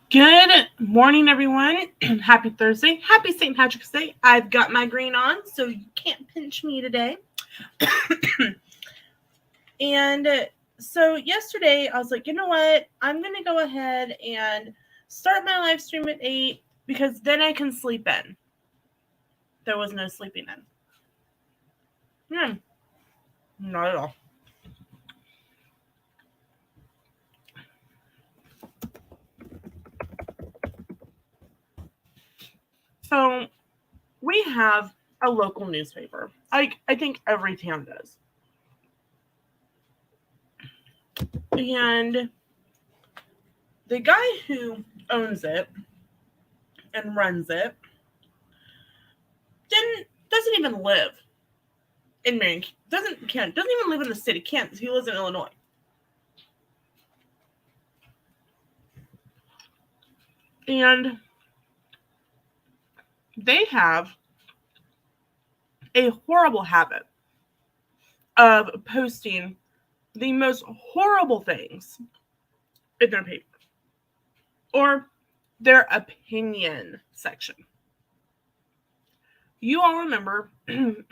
Good morning, everyone. Happy Thursday. Happy St. Patrick's Day. I've got my green on, so you can't pinch me today. and so yesterday, I was like, you know what? I'm going to go ahead and start my live stream at 8 because then I can sleep in. There was no sleeping in. Not at all. So we have a local newspaper. I think every town does. And the guy who owns it and runs it doesn't even live in Marion. Doesn't even live in the state of Kansas. He lives in Illinois. And they have a horrible habit of posting the most horrible things in their paper or their opinion section. You all remember when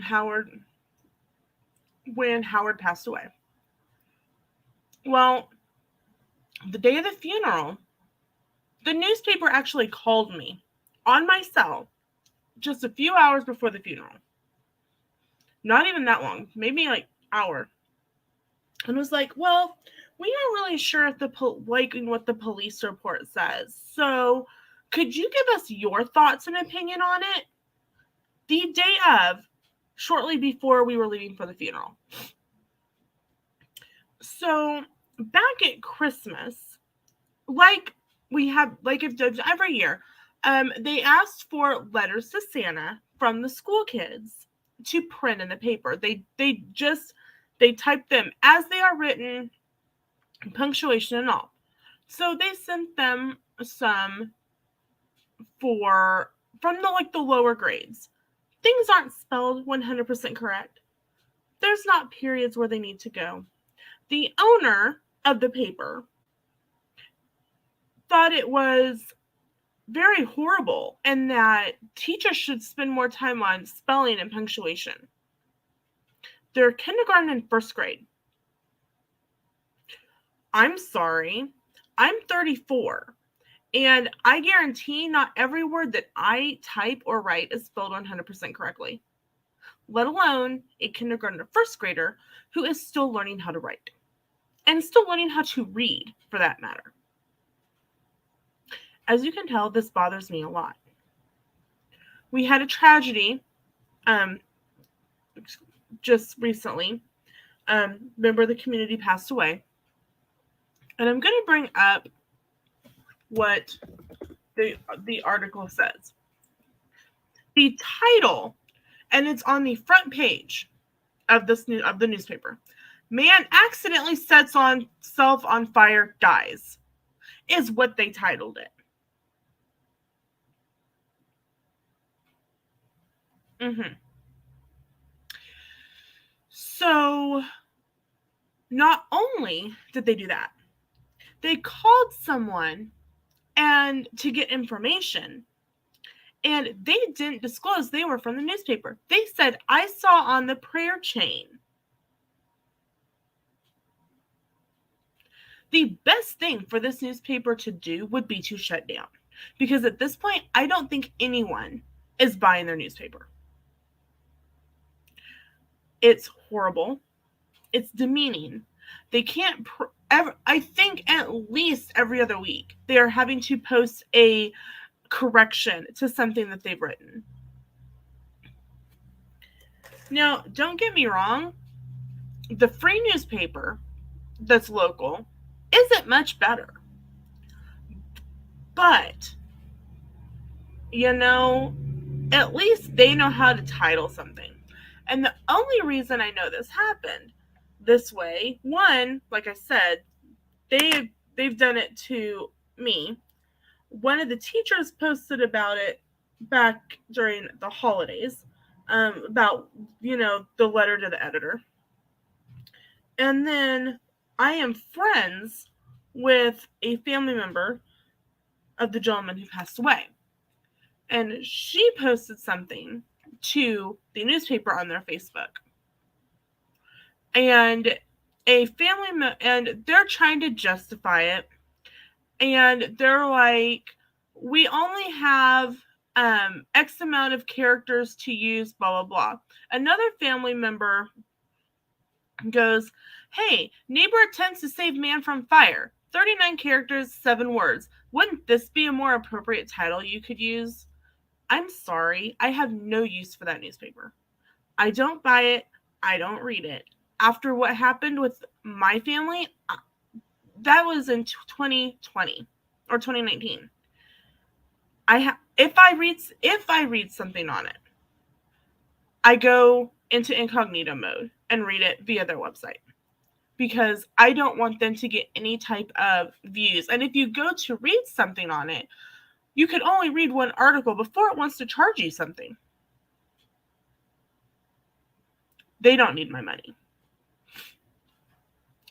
Howard passed away. Well, the day of the funeral, the newspaper actually called me on my cell just a few hours before the funeral. Not even that long, maybe like hour. And was like, well, we aren't really sure if what the police report says. So could you give us your thoughts and opinion on it? The day of, shortly before we were leaving for the funeral. So back at Christmas, like every year, they asked for letters to Santa from the school kids to print in the paper. They type them as they are written, punctuation and all. So they sent them some from the lower grades. Things aren't spelled 100% correct. There's not periods where they need to go. The owner of the paper thought it was very horrible and that teachers should spend more time on spelling and punctuation. They're kindergarten and first grade. I'm sorry. I'm 34. And I guarantee not every word that I type or write is spelled 100% correctly, let alone a kindergarten or first grader who is still learning how to write and still learning how to read, for that matter. As you can tell, this bothers me a lot. We had a tragedy just recently. Member of the community passed away. And I'm going to bring up what the article says. The title, and it's on the front page of the newspaper. Man accidentally sets on self on fire, dies, is what they titled it. So, not only did they do that, they called someone and to get information, and they didn't disclose they were from the newspaper. They said, I saw on the prayer chain. The best thing for this newspaper to do would be to shut down, because at this point, I don't think anyone is buying their newspaper. It's horrible. It's demeaning. They can't I think at least every other week they are having to post a correction to something that they've written. Now, don't get me wrong, the free newspaper that's local isn't much better. But, at least they know how to title something. And the only reason I know this happened this way, one, like I said, they've done it to me. One of the teachers posted about it back during the holidays, about, the letter to the editor. And then I am friends with a family member of the gentleman who passed away. And she posted something to the newspaper on their Facebook. And and they're trying to justify it. And they're like, we only have X amount of characters to use, blah, blah, blah. Another family member goes, hey, neighbor attempts to save man from fire. 39 characters, 7 words. Wouldn't this be a more appropriate title you could use? I'm sorry. I have no use for that newspaper. I don't buy it. I don't read it. After what happened with my family, that was in 2020 or 2019. If I read something on it, I go into incognito mode and read it via their website, because I don't want them to get any type of views. And if you go to read something on it, you can only read one article before it wants to charge you something. They don't need my money.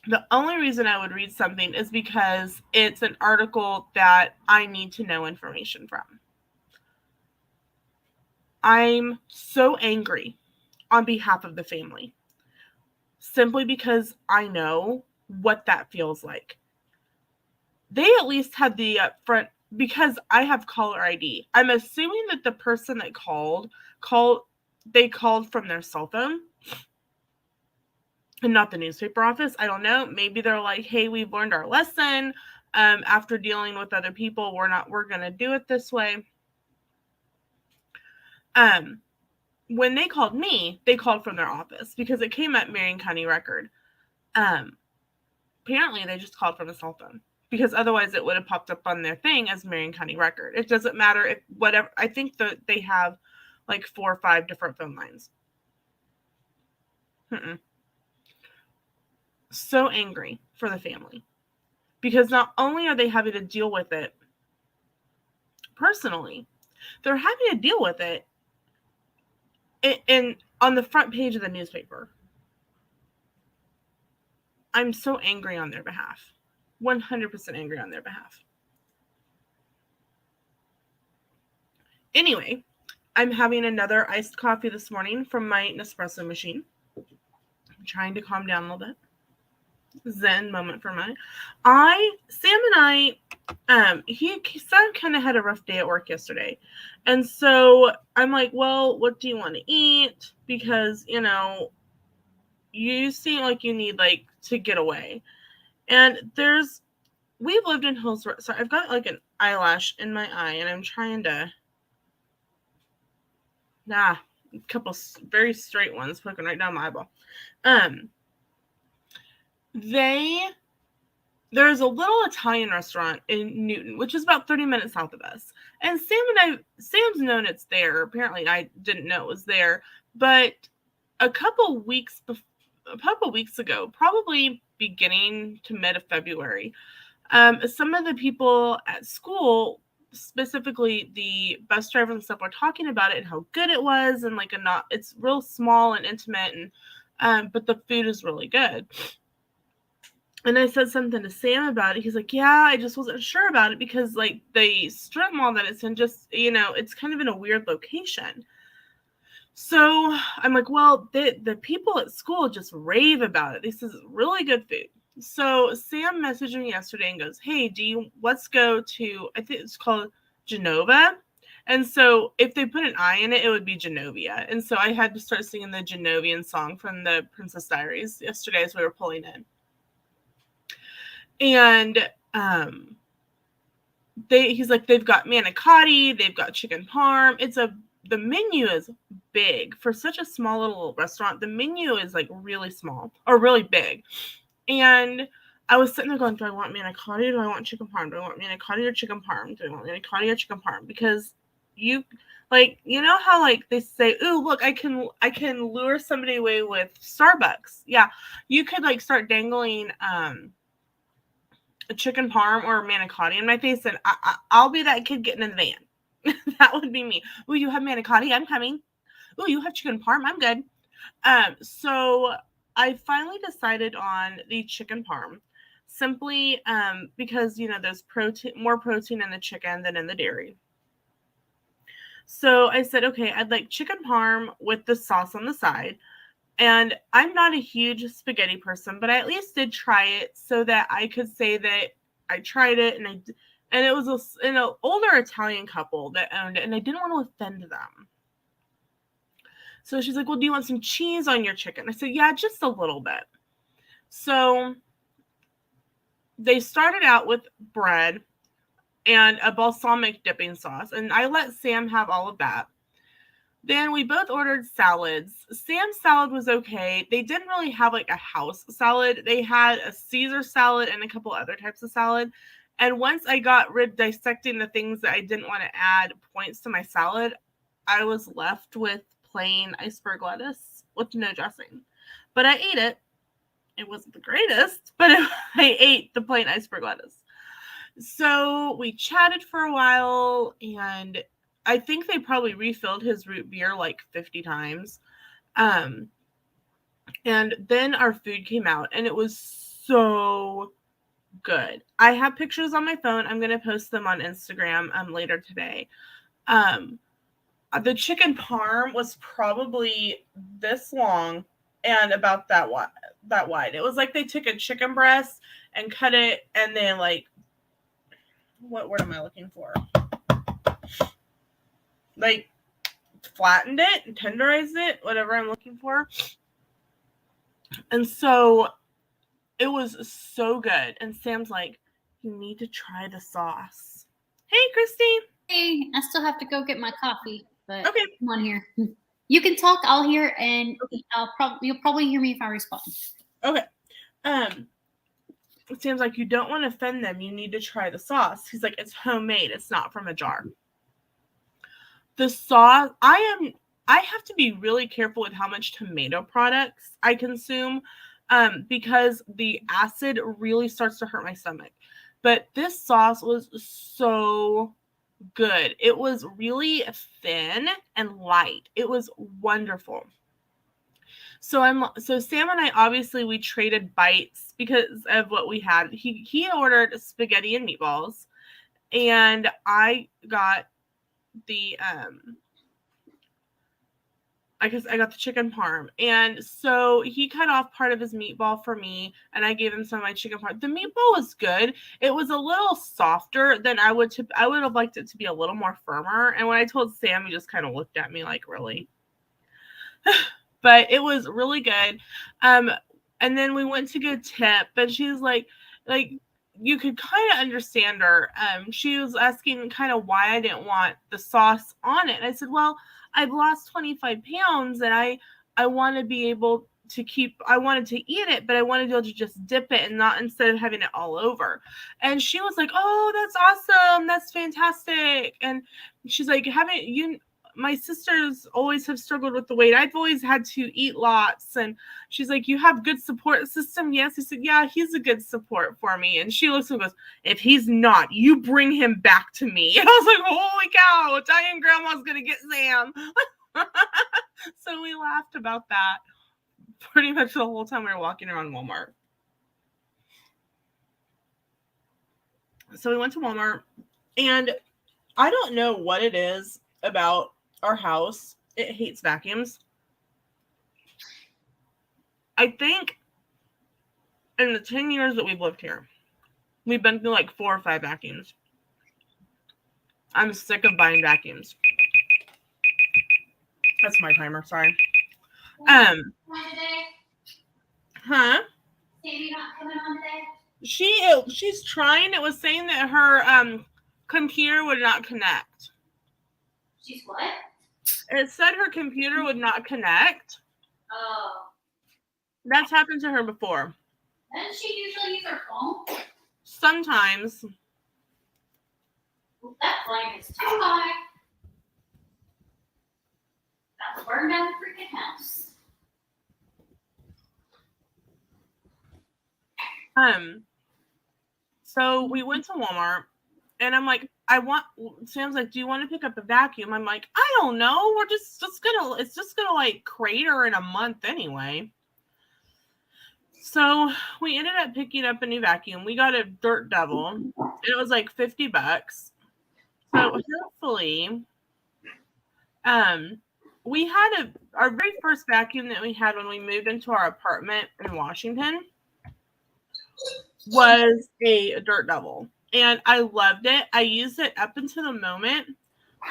The only reason I would read something is because it's an article that I need to know information from. I'm so angry on behalf of the family, simply because I know what that feels like. They at least had the upfront, because I have caller ID. I'm assuming that the person that called from their cell phone and not the newspaper office. I don't know. Maybe they're like, hey, we've learned our lesson. After dealing with other people, we're going to do it this way. When they called me, they called from their office because it came up Marion County Record. Apparently they just called from a cell phone, because otherwise it would have popped up on their thing as Marion County Record. It doesn't matter if whatever. I think that they have like 4 or 5 different phone lines. So angry for the family, because not only are they having to deal with it personally, they're having to deal with it in on the front page of the newspaper. I'm so angry on their behalf. 100% angry on their behalf. Anyway, I'm having another iced coffee this morning from my Nespresso machine. I'm trying to calm down a little bit. Zen moment for a minute. Sam and I, Sam kind of had a rough day at work yesterday. And so I'm like, well, what do you want to eat? Because, you seem like you need to get away. And we've lived in Hillsborough. So I've got an eyelash in my eye, and I'm trying to, a couple very straight ones poking right down my eyeball. There's a little Italian restaurant in Newton, which is about 30 minutes south of us. And Sam's known it's there. Apparently I didn't know it was there. But a couple weeks ago, probably beginning to mid of February, some of the people at school, specifically the bus driver and stuff, were talking about it and how good it was, and it's real small and intimate, and but the food is really good. And I said something to Sam about it. He's like, yeah, I just wasn't sure about it because the strip mall that it's in, just, it's kind of in a weird location. So I'm like, well, the people at school just rave about it. This is really good food. So Sam messaged me yesterday and goes, hey, let's go to, I think it's called Genova. And so if they put an I in it, it would be Genovia. And so I had to start singing the Genovian song from the Princess Diaries yesterday as we were pulling in. And he's like, they've got manicotti, they've got chicken parm. The menu is big for such a small little restaurant. The menu is really small or really big. And I was sitting there going, do I want manicotti or do I want chicken parm? Do I want manicotti or chicken parm? Do I want manicotti or chicken parm? Because you how they say, ooh, look, I can lure somebody away with Starbucks. Yeah, you could start dangling a chicken parm or a manicotti in my face, and I'll be that kid getting in the van. That would be me. Ooh, you have manicotti? I'm coming. Ooh, you have chicken parm? I'm good. So I finally decided on the chicken parm. simply because, there's more protein in the chicken than in the dairy. So I said, okay, I'd like chicken parm with the sauce on the side. And I'm not a huge spaghetti person, but I at least did try it so that I could say that I tried it, and it was an older Italian couple that owned it, and I didn't want to offend them. So she's like, well, do you want some cheese on your chicken? I said, yeah, just a little bit. So they started out with bread and a balsamic dipping sauce, and I let Sam have all of that. Then we both ordered salads. Sam's salad was okay. They didn't really have like a house salad. They had a Caesar salad and a couple other types of salad. And once I got dissecting the things that I didn't want to add points to my salad, I was left with plain iceberg lettuce with no dressing. But I ate it. It wasn't the greatest, but I ate the plain iceberg lettuce. So we chatted for a while, and I think they probably refilled his root beer like 50 times. And then our food came out, and it was so good. I have pictures on my phone. I'm going to post them on Instagram later today. The chicken parm was probably this long and about that wide. It was like they took a chicken breast and cut it, and then like, what word am I looking for? Like flattened it and tenderized it, whatever I'm looking for. And so it was so good. And Sam's like, you need to try the sauce. Hey, Christy. Hey, I still have to go get my coffee, but okay, come on here. You can talk. I'll hear, and you'll probably hear me if I respond. Okay. Sam's like, you don't want to offend them. You need to try the sauce. He's like, it's homemade. It's not from a jar. The sauce, I have to be really careful with how much tomato products I consume because the acid really starts to hurt my stomach. But this sauce was so good. It was really thin and light. It was wonderful. So Sam and I, obviously we traded bites because of what we had. He ordered spaghetti and meatballs, and I got the I got the chicken parm. And so he cut off part of his meatball for me, and I gave him some of my chicken parm. The meatball was good. It was a little softer than I would have liked it to be a little more firmer. And when I told Sam, he just kind of looked at me like, really? But it was really good. And then we went to go tip, and she was like you could kind of understand her. She was asking kind of why I didn't want the sauce on it. And I said, well, I've lost 25 pounds, and I want to be able to I wanted to eat it, but I wanted to be able to just dip it and not instead of having it all over. And she was like, oh, that's awesome. That's fantastic. And she's like, my sisters always have struggled with the weight. I've always had to eat lots. And she's like, you have good support system? Yes. I said, yeah, he's a good support for me. And she looks and goes, if he's not, you bring him back to me. And I was like, holy cow, Italian grandma's going to get Sam. So we laughed about that pretty much the whole time we were walking around Walmart. So we went to Walmart, and I don't know what it is about our house. It hates vacuums. I think in the 10 years that we've lived here, we've been through like 4 or 5 vacuums. I'm sick of buying vacuums. That's my timer, sorry. Huh? Sandy not coming on today? She's trying. It was saying that her computer would not connect. She's what? It said her computer would not connect. Oh. That's happened to her before. Doesn't she usually use her phone? Sometimes. Well, that flame is too high. That will burn down the freaking house. So we went to Walmart, and I'm like, Sam's like, do you want to pick up a vacuum? I'm like, I don't know. We're it's just gonna like crater in a month anyway. So we ended up picking up a new vacuum. We got a Dirt Devil. It was like $50. So hopefully, we had our very first vacuum that we had when we moved into our apartment in Washington was a Dirt Devil, and I loved it. I used it up until the moment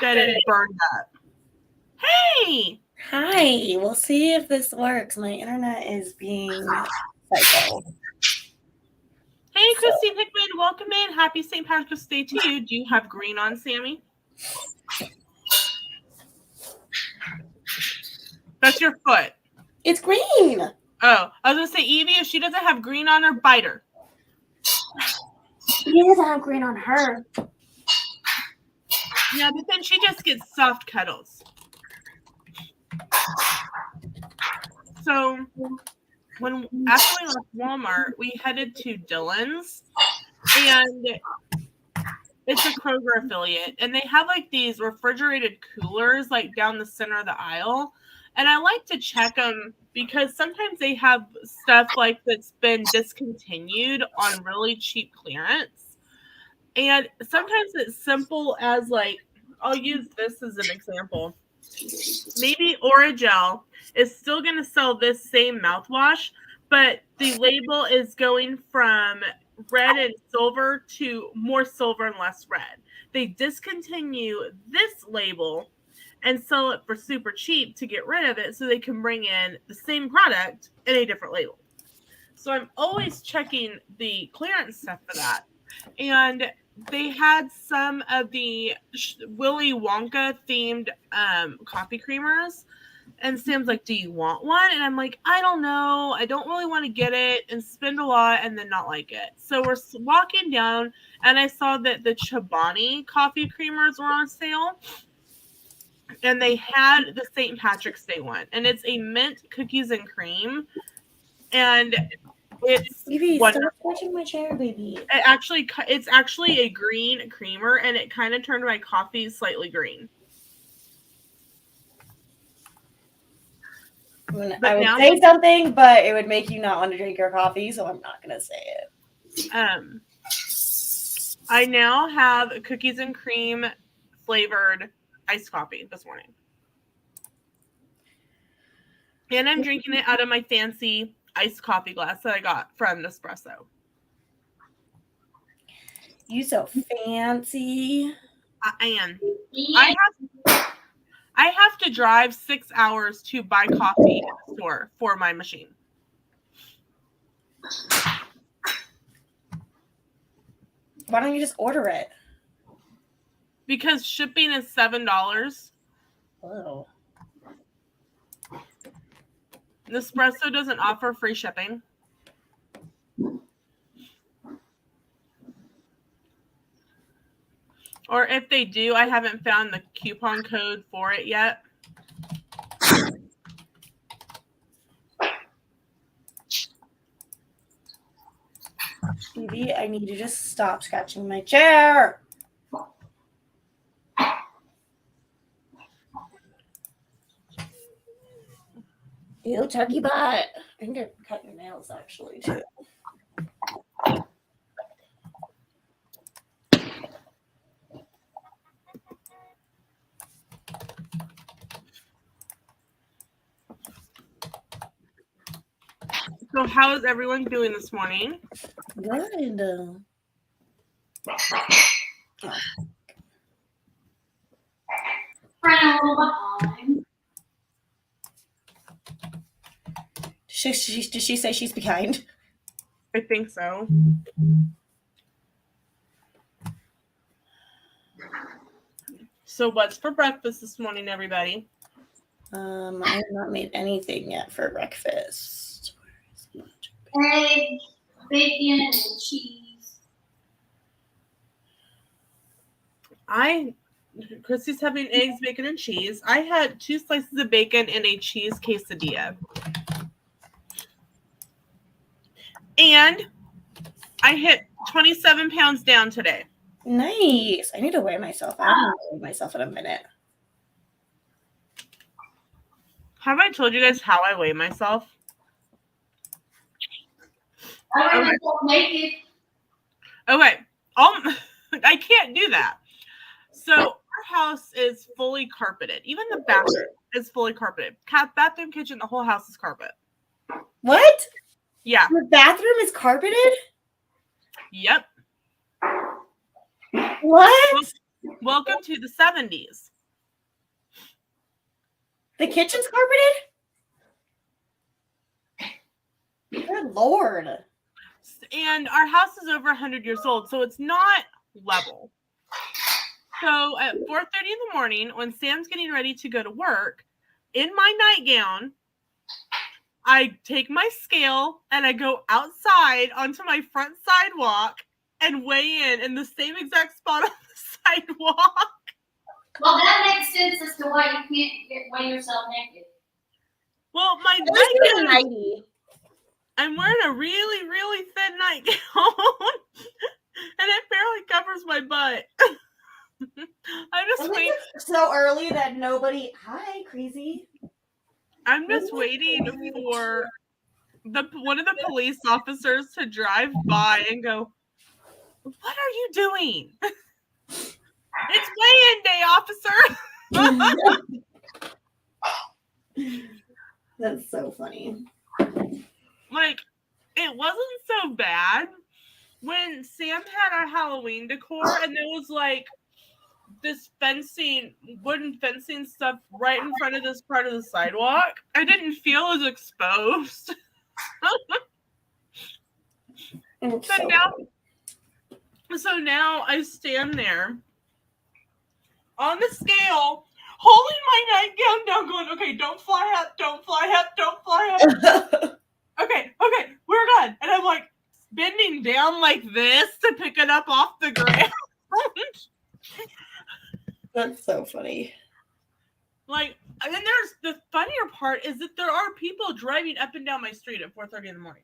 that it burned up. Hey! Hi, we'll see if this works. My internet is being psycho. Hey, Christine Hickman, welcome in. Happy St. Patrick's Day to you. Do you have green on, Sammy? That's your foot. It's green. Oh, I was going to say, Evie, if she doesn't have green on her, bite her. She doesn't have green on her. Yeah, but then she just gets soft cuddles. So after we left Walmart, we headed to Dillon's, and it's a Kroger affiliate, and they have like these refrigerated coolers like down the center of the aisle, and I like to check them because sometimes they have stuff like that's been discontinued on really cheap clearance, and sometimes it's simple as like, I'll use this as an example. Maybe Orajel is still going to sell this same mouthwash, but the label is going from red and silver to more silver and less red. They discontinue this label and sell it for super cheap to get rid of it so they can bring in the same product in a different label. So I'm always checking the clearance stuff for that. And they had some of the Willy Wonka themed coffee creamers. And Sam's like, do you want one? And I'm like, I don't know. I don't really want to get it and spend a lot and then not like it. So we're walking down and I saw that the Chobani coffee creamers were on sale. And they had the St. Patrick's Day one. And it's a mint cookies and cream. And it's Evie, wonderful. stop touching my chair, baby. It's actually a green creamer, and it kind of turned my coffee slightly green. I would say something, but it would make you not want to drink your coffee, so I'm not going to say it. I now have a cookies and cream flavored iced coffee this morning. And I'm drinking it out of my fancy iced coffee glass that I got from Nespresso. You so fancy. I am. I have to drive 6 hours to buy coffee in the store for my machine. Why don't you just order it? Because shipping is $7. Oh. Nespresso doesn't offer free shipping. Or if they do, I haven't found the coupon code for it yet. Evie, I need you to just stop scratching my chair. Ew, Chucky butt. I think I cut your nails actually too. So how is everyone doing this morning? Good. Did she say she's behind? I think so. So what's for breakfast this morning, everybody? I have not made anything yet for breakfast. Eggs, bacon, and cheese. Christy's having eggs, bacon, and cheese. I had 2 slices of bacon and a cheese quesadilla. And I hit 27 pounds down today. Nice. I need to weigh myself. I haven't weighed myself in a minute. Have I told you guys how I weigh myself? I ran Okay. myself naked. Okay. I can't do that. So our house is fully carpeted. Even the bathroom is fully carpeted. Bathroom, kitchen, the whole house is carpet. What? Yeah. Your bathroom is carpeted? Yep. What? Welcome to the 70s. The kitchen's carpeted? Good Lord. And our house is over 100 years old, so it's not level. So at 4:30 in the morning, when Sam's getting ready to go to work, in my nightgown, I take my scale and I go outside onto my front sidewalk and weigh in the same exact spot on the sidewalk. Well, that makes sense as to why you can't weigh yourself naked. Well, my It's nightgown, 90. I'm wearing a really, really thin nightgown, and it barely covers my butt. I'm just waiting. So early that nobody. Hi, crazy. I'm just waiting for one of the police officers to drive by and go, "What are you doing? It's weigh-in day, officer." That's so funny. Like, it wasn't so bad when Sam had our Halloween decor and there was like this wooden fencing stuff right in front of this part of the sidewalk. I didn't feel as exposed. So now I stand there on the scale, holding my nightgown down, going, okay, don't fly up, don't fly up, don't fly up. Okay, we're done. And I'm like bending down like this to pick it up off the ground. That's so funny. Like, and then there's the funnier part is that there are people driving up and down my street at 4:30 in the morning.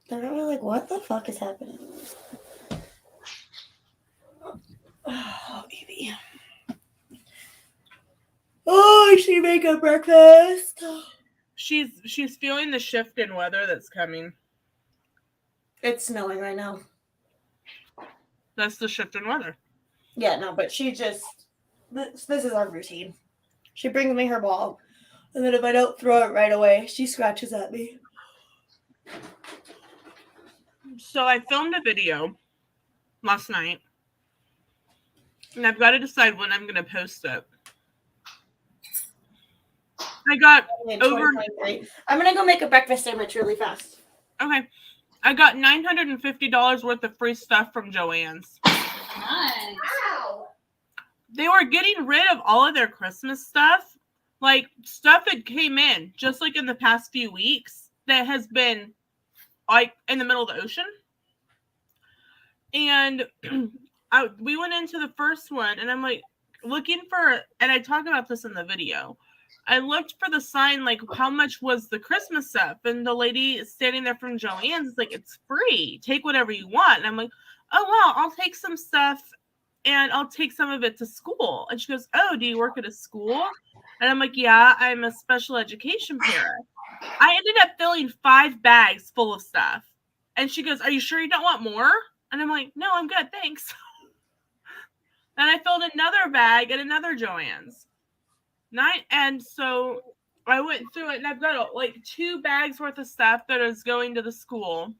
They're probably like, what the fuck is happening? Oh, baby. Oh, she making breakfast. She's feeling the shift in weather that's coming. It's snowing right now. That's the shift in weather. Yeah, no, but she just this is our routine. She brings me her ball, and then if I don't throw it right away, she scratches at me. So I filmed a video last night, and I've got to decide when I'm going to post it. I got over. I'm gonna go make a breakfast sandwich really fast. Okay, I got $950 worth of free stuff from Joann's. Nice. Wow. They were getting rid of all of their Christmas stuff, like stuff that came in just like in the past few weeks that has been like in the middle of the ocean. And we went into the first one, and I'm like looking for, and I talk about this in the video. I looked for the sign, like how much was the Christmas stuff, and the lady standing there from Joann's is like, it's free. Take whatever you want. And I'm like, oh well, I'll take some stuff, and I'll take some of it to school. And she goes, oh, do you work at a school? And I'm like, yeah, I'm a special education parent. I ended up filling 5 bags full of stuff. And she goes, are you sure you don't want more? And I'm like, no, I'm good, thanks. And I filled another bag at another Joann's. And so I went through it, and I've got like 2 bags worth of stuff that is going to the school.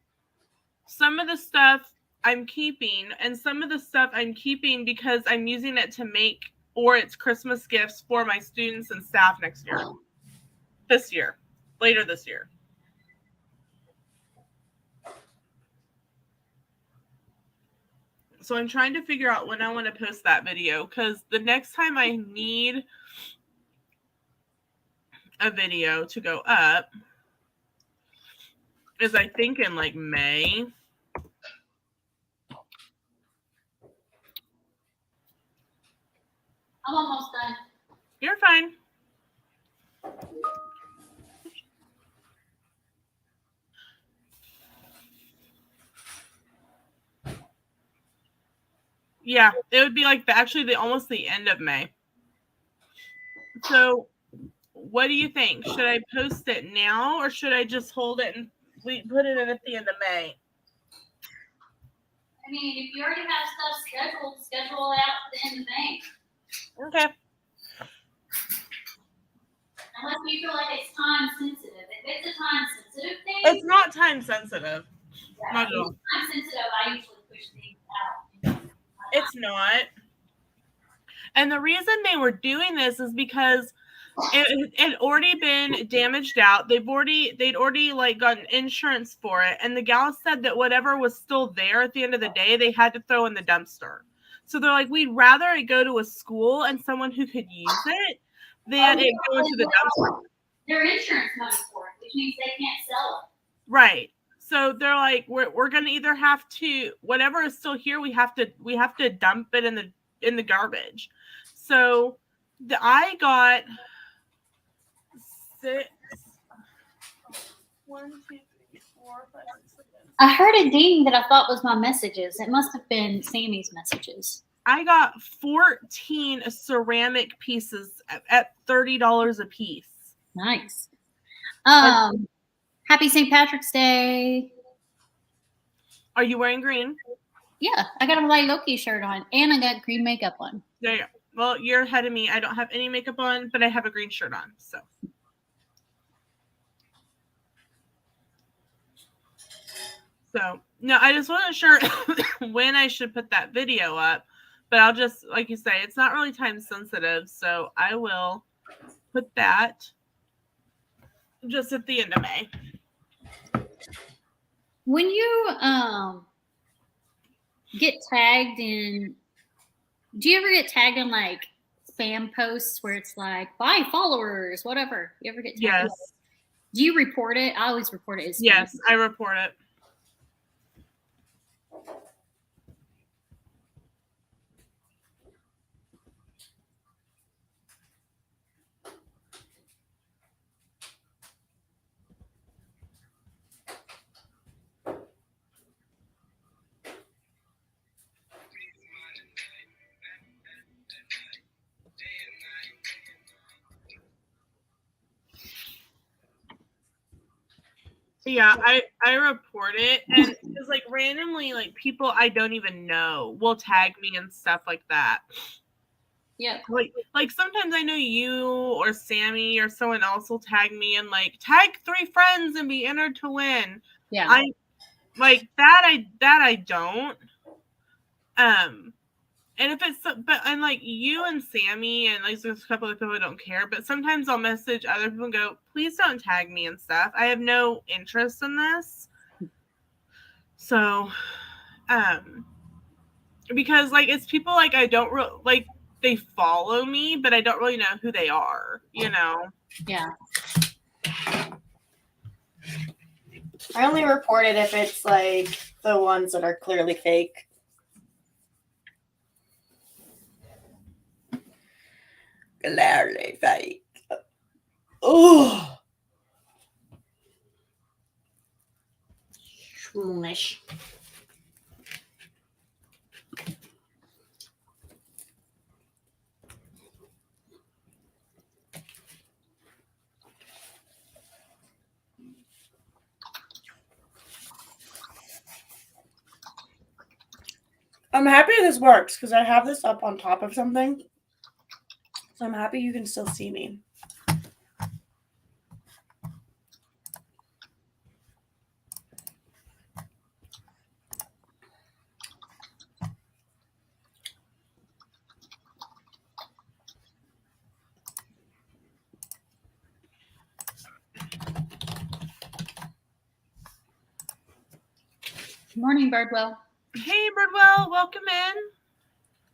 Some of the stuff I'm keeping, and some of the stuff I'm keeping because I'm using it to make, or it's Christmas gifts for my students and staff next year. Later this year. So I'm trying to figure out when I want to post that video, because the next time I need a video to go up is, I think, in like May. I'm almost done. You're fine. Yeah, it would be like almost the end of May. So what do you think? Should I post it now, or should I just hold it and we put it in at the end of May. I mean, if you already have stuff scheduled, schedule it out to the end of May. Okay. Unless you feel like it's time sensitive. If it's a time sensitive thing, It's not time sensitive. yeah, Not if at all. it's time sensitive, I usually push things out. It's not. And the reason they were doing this is because it had already been damaged out. They'd already like gotten insurance for it. And the gal said that whatever was still there at the end of the day, they had to throw in the dumpster. So they're like, we'd rather it go to a school and someone who could use it than it go into the dumpster. Their insurance money for it, which means they can't sell it. Right. So they're like, we're gonna either have to, whatever is still here, we have to dump it in the garbage. So I got 6. 1, 2, 3, 4, 5, 6, 7. I heard a ding that I thought was my messages. It must have been Sammy's messages. I got 14 ceramic pieces at $30 a piece. Nice. Happy St. Patrick's Day. Are you wearing green? Yeah, I got a light Loki shirt on, and I got green makeup on. There you go. Well, you're ahead of me. I don't have any makeup on, but I have a green shirt on. So no, I just wasn't sure when I should put that video up, but I'll just, like you say, it's not really time sensitive, so I will put that just at the end of May. When you get tagged in, do you ever get tagged in like spam posts where it's like buy followers, whatever? You ever get tagged? Yes. Do you report it? I always report it as spam. Yes, I report it. Yeah, I report it, and it's like randomly, like people I don't even know will tag me and stuff like that. Yeah. Like sometimes I know you or Sammy or someone else will tag me and like tag 3 friends and be entered to win. Yeah. I like that I don't. And if it's, and like you and Sammy and like there's a couple of people who don't care, but sometimes I'll message other people and go, please don't tag me and stuff. I have no interest in this. So, because like it's people like I don't really like, they follow me, but I don't really know who they are, you know? Yeah. I only report it if it's like the ones that are clearly fake. Clearly fake. Oh. Smoonish. I'm happy this works because I have this up on top of something. So I'm happy you can still see me. Good morning, Birdwell. Hey, Birdwell, welcome in.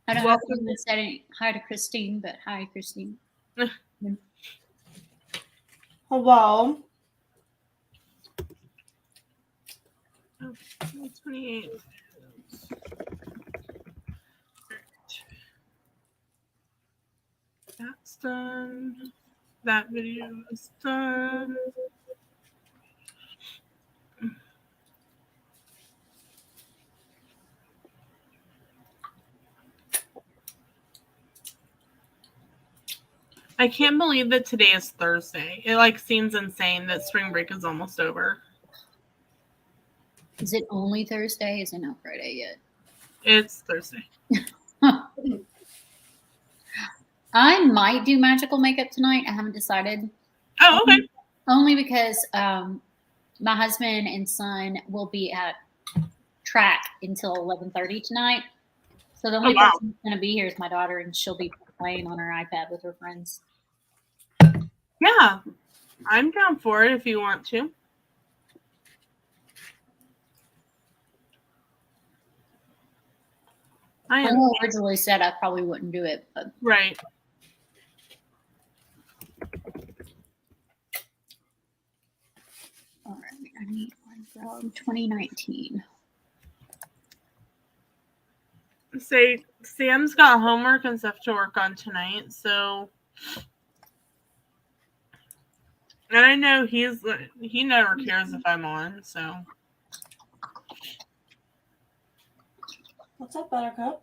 I don't know if you said hi to Christine, but hi, Christine. Hello. Oh, 28. That's done. That video is done. I can't believe that today is Thursday. It like seems insane that spring break is almost over. Is it only Thursday? Is it not Friday yet? It's Thursday. I might do magical makeup tonight. I haven't decided. Oh, okay. Only because my husband and son will be at track until 11:30 tonight. So the only person who's going to be here is my daughter, and she'll be playing on her iPad with her friends. Yeah, I'm down for it if you want to. I originally said I probably wouldn't do it, but right. All right, I need one from 2019. Say Sam's got homework and stuff to work on tonight, so and I know he never cares if I'm on, so What's up, Buttercup?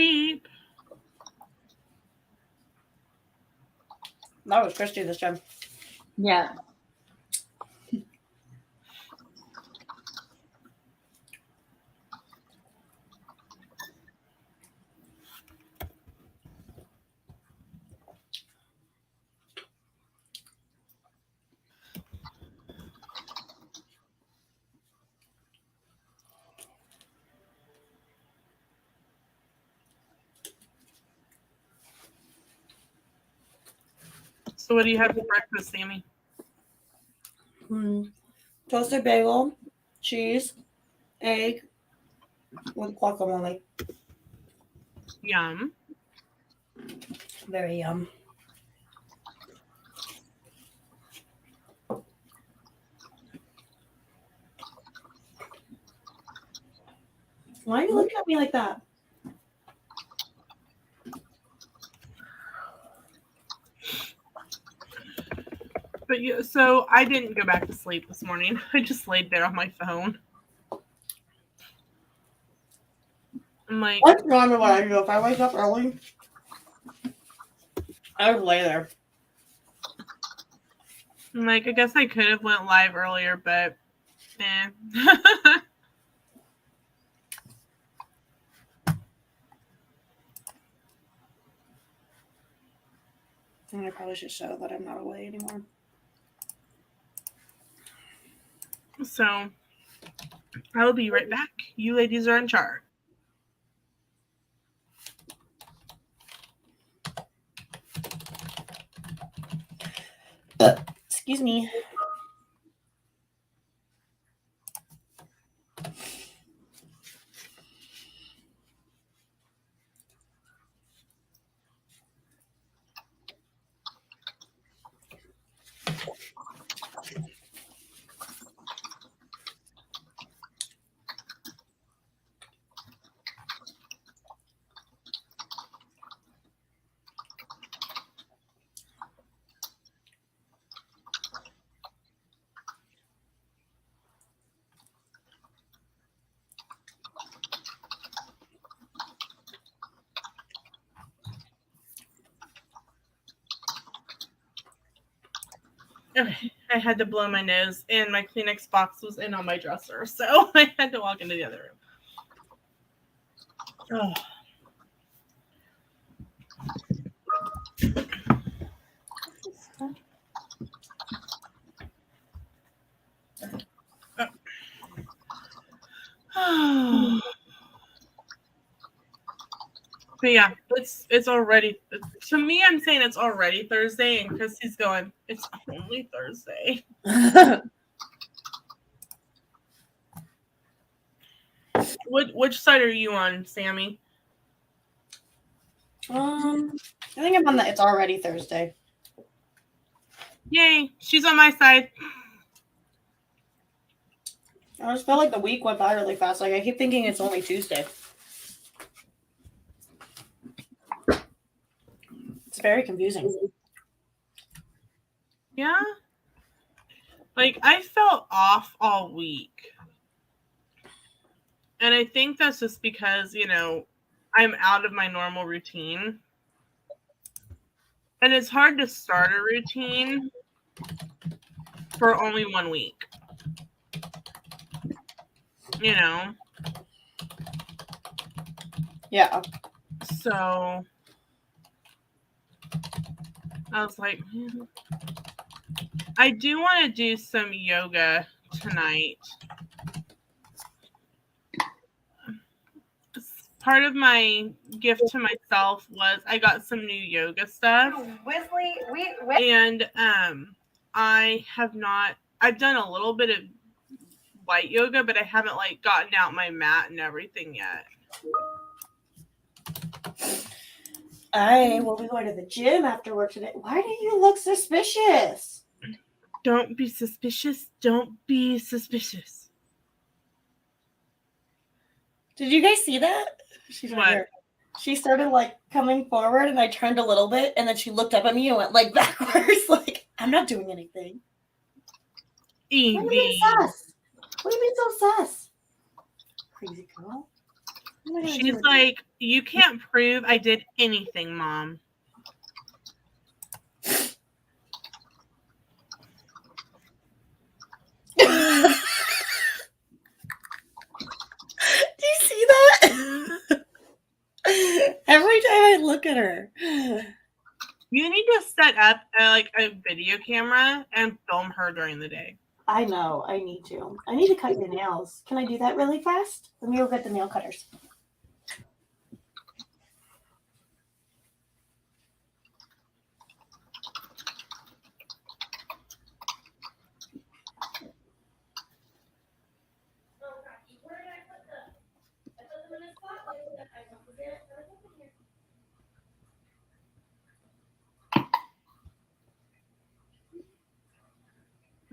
beep. That was Christy this time. Yeah. So what do you have for breakfast, Sammy? Toasted bagel, cheese, egg, with guacamole. Yum. Very yum. Why are you looking at me like that? But yeah, so I didn't go back to sleep this morning. I just laid there on my phone. I'm like, That's normally what I do. If I wake up early, I would lay there. I guess I could have went live earlier, but eh. And I probably should show that I'm not away anymore. So I will be right back. You ladies are in charge. Excuse me. Okay, I had to blow my nose, and my Kleenex box was in on my dresser, so I had to walk into the other room. Oh. But yeah, it's already, to me, I'm saying it's already Thursday, and Christy's going, it's only Thursday. Which side are you on, Sammy? I think I'm on the it's already Thursday. Yay, she's on my side. I just felt like the week went by really fast. Like I keep thinking it's only Tuesday. It's very confusing. Yeah. I felt off all week. And I think that's just because, I'm out of my normal routine. And it's hard to start a routine for only 1 week. You know? Yeah. So I was like, I do want to do some yoga tonight. Part of my gift to myself was I got some new yoga stuff. And I have not, I've done a little bit of light yoga, but I haven't like gotten out my mat and everything yet. I will be going to the gym after work today. Why do you look suspicious? Don't be suspicious. Don't be suspicious. Did you guys see that? She's right here. She started like coming forward and I turned a little bit and then she looked up at me and went like backwards. Like, I'm not doing anything. Evie. What do you mean sus? What do you mean so sus? Crazy girl. She's like, you can't prove I did anything, Mom. Do you see that? Every time I look at her. You need to set up a video camera and film her during the day. I know, I need to. I need to cut your nails. Can I do that really fast? Let me go get the nail cutters.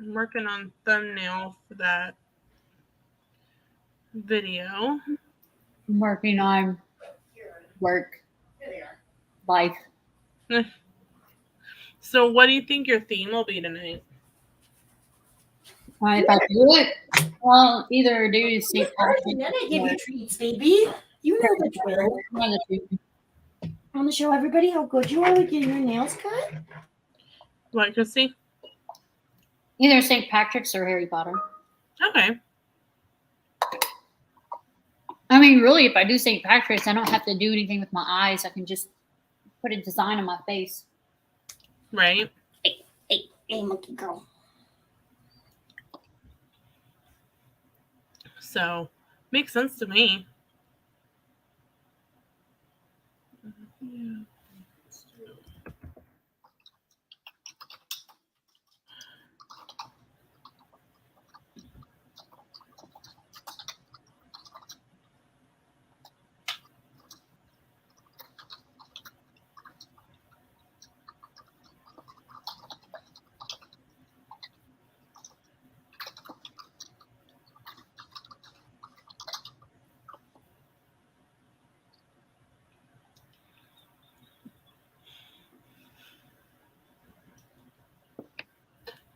I'm working on thumbnail for that video. I'm working on work, life. So what do you think your theme will be tonight? If I do it, well, either do St. Patrick's. I give you treats, baby. You know the drill. I want to show everybody how good you are with getting your nails cut. What, Chrissy? Either St. Patrick's or Harry Potter. Okay. I mean, really, if I do St. Patrick's, I don't have to do anything with my eyes. I can just put a design on my face. Right. Hey, monkey girl. So, makes sense to me.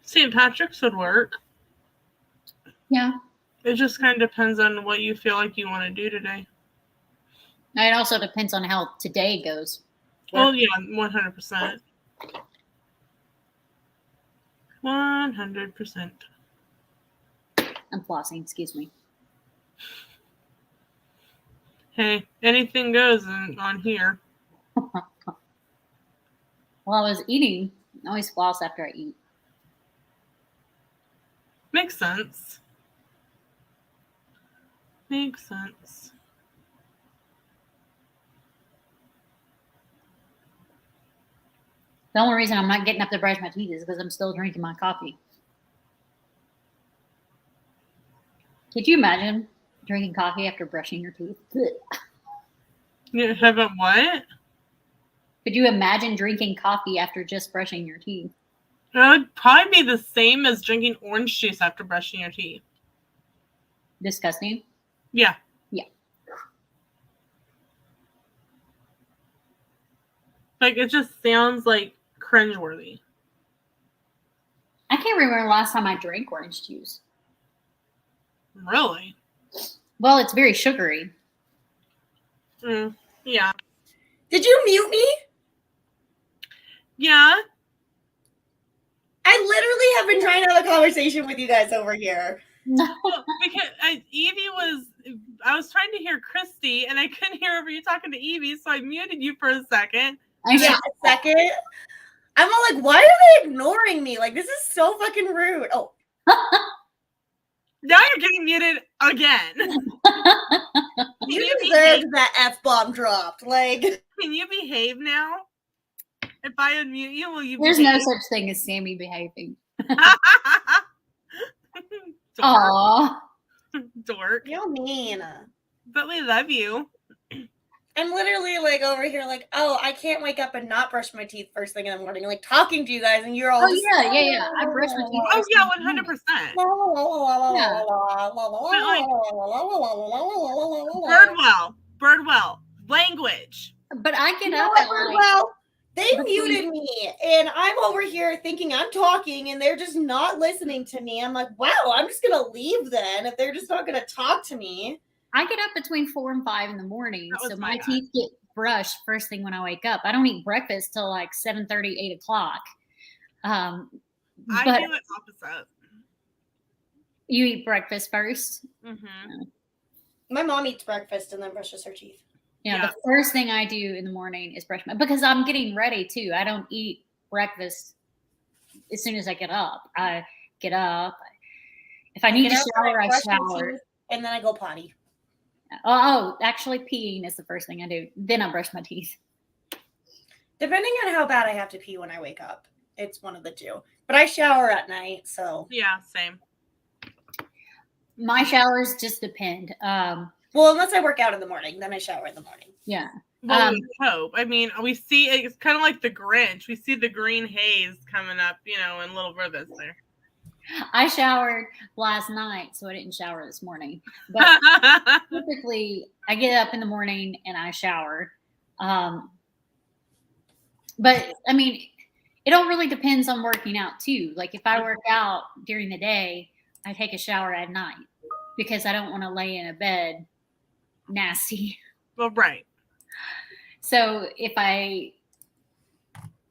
St. Patrick's would work. Yeah. It just kind of depends on what you feel like you want to do today. It also depends on how today goes. Well, yeah, 100%. 100%. I'm flossing, excuse me. Hey, anything goes on here. While I was eating, I always floss after I eat. Makes sense. Makes sense. The only reason I'm not getting up to brush my teeth is because I'm still drinking my coffee. Could you imagine drinking coffee after brushing your teeth? You haven't what? Could you imagine drinking coffee after just brushing your teeth? It would probably be the same as drinking orange juice after brushing your teeth. Disgusting. Yeah. Yeah. Like, it just sounds like cringeworthy. I can't remember the last time I drank orange juice. Really? Well, it's very sugary. Yeah. Did you mute me? Yeah. I literally have been trying to have a conversation with you guys over here. Well, because I was trying to hear Christy, and I couldn't hear over you talking to Evie, so I muted you for a second. Yeah, a second. I'm all like, why are they ignoring me? Like, this is so fucking rude. Oh. Now you're getting muted again. You deserved that F-bomb dropped. Like, can you behave now? If I unmute you, will you There's behave? no such thing as Sammy behaving. Dork. Aww. Dork. you're mean. But we love you. I'm literally like over here, like, oh, I can't wake up and not brush my teeth first thing in the morning, like talking to you guys, and you're all. Oh yeah. I brush my teeth. Oh yeah, 100%. Birdwell, language. But I get up. Well, they muted me, and I'm over here thinking I'm talking, and they're just not listening to me. I'm like, wow, I'm just gonna leave then if they're just not gonna talk to me. I get up between 4 and 5 in the morning, so my teeth get brushed first thing when I wake up. I don't eat breakfast till like 7:30, 8 o'clock. I do it opposite. You eat breakfast first? Mm-hmm. My mom eats breakfast and then brushes her teeth. Yeah, the first thing I do in the morning is brush my, because I'm getting ready too. I don't eat breakfast as soon as I get up. I get up. If I need to shower, I shower. And then I go potty. Oh, actually peeing is the first thing I do. Then I brush my teeth. Depending on how bad I have to pee when I wake up. It's one of the two. But I shower at night, so. Yeah, same. My showers just depend. Well, unless I work out in the morning, then I shower in the morning. Yeah. Well, we hope. I mean, we see, it's kind of like the Grinch. We see the green haze coming up, in Little Rivers there. I showered last night, so I didn't shower this morning. But typically, I get up in the morning and I shower. But I mean, it all really depends on working out too. Like if I work out during the day, I take a shower at night because I don't want to lay in a bed nasty. Well, right. So if I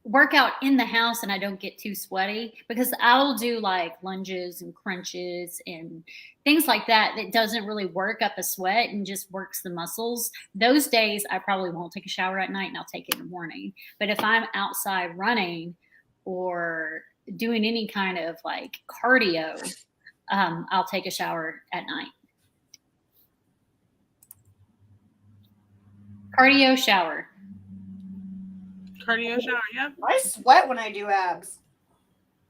work out in the house and I don't get too sweaty, because I'll do like lunges and crunches and things like that doesn't really work up a sweat and just works the muscles. Those days I probably won't take a shower at night and I'll take it in the morning. But if I'm outside running or doing any kind of like cardio, I'll take a shower at night. Cardio shower. Cardio shower, yep. I sweat when I do abs.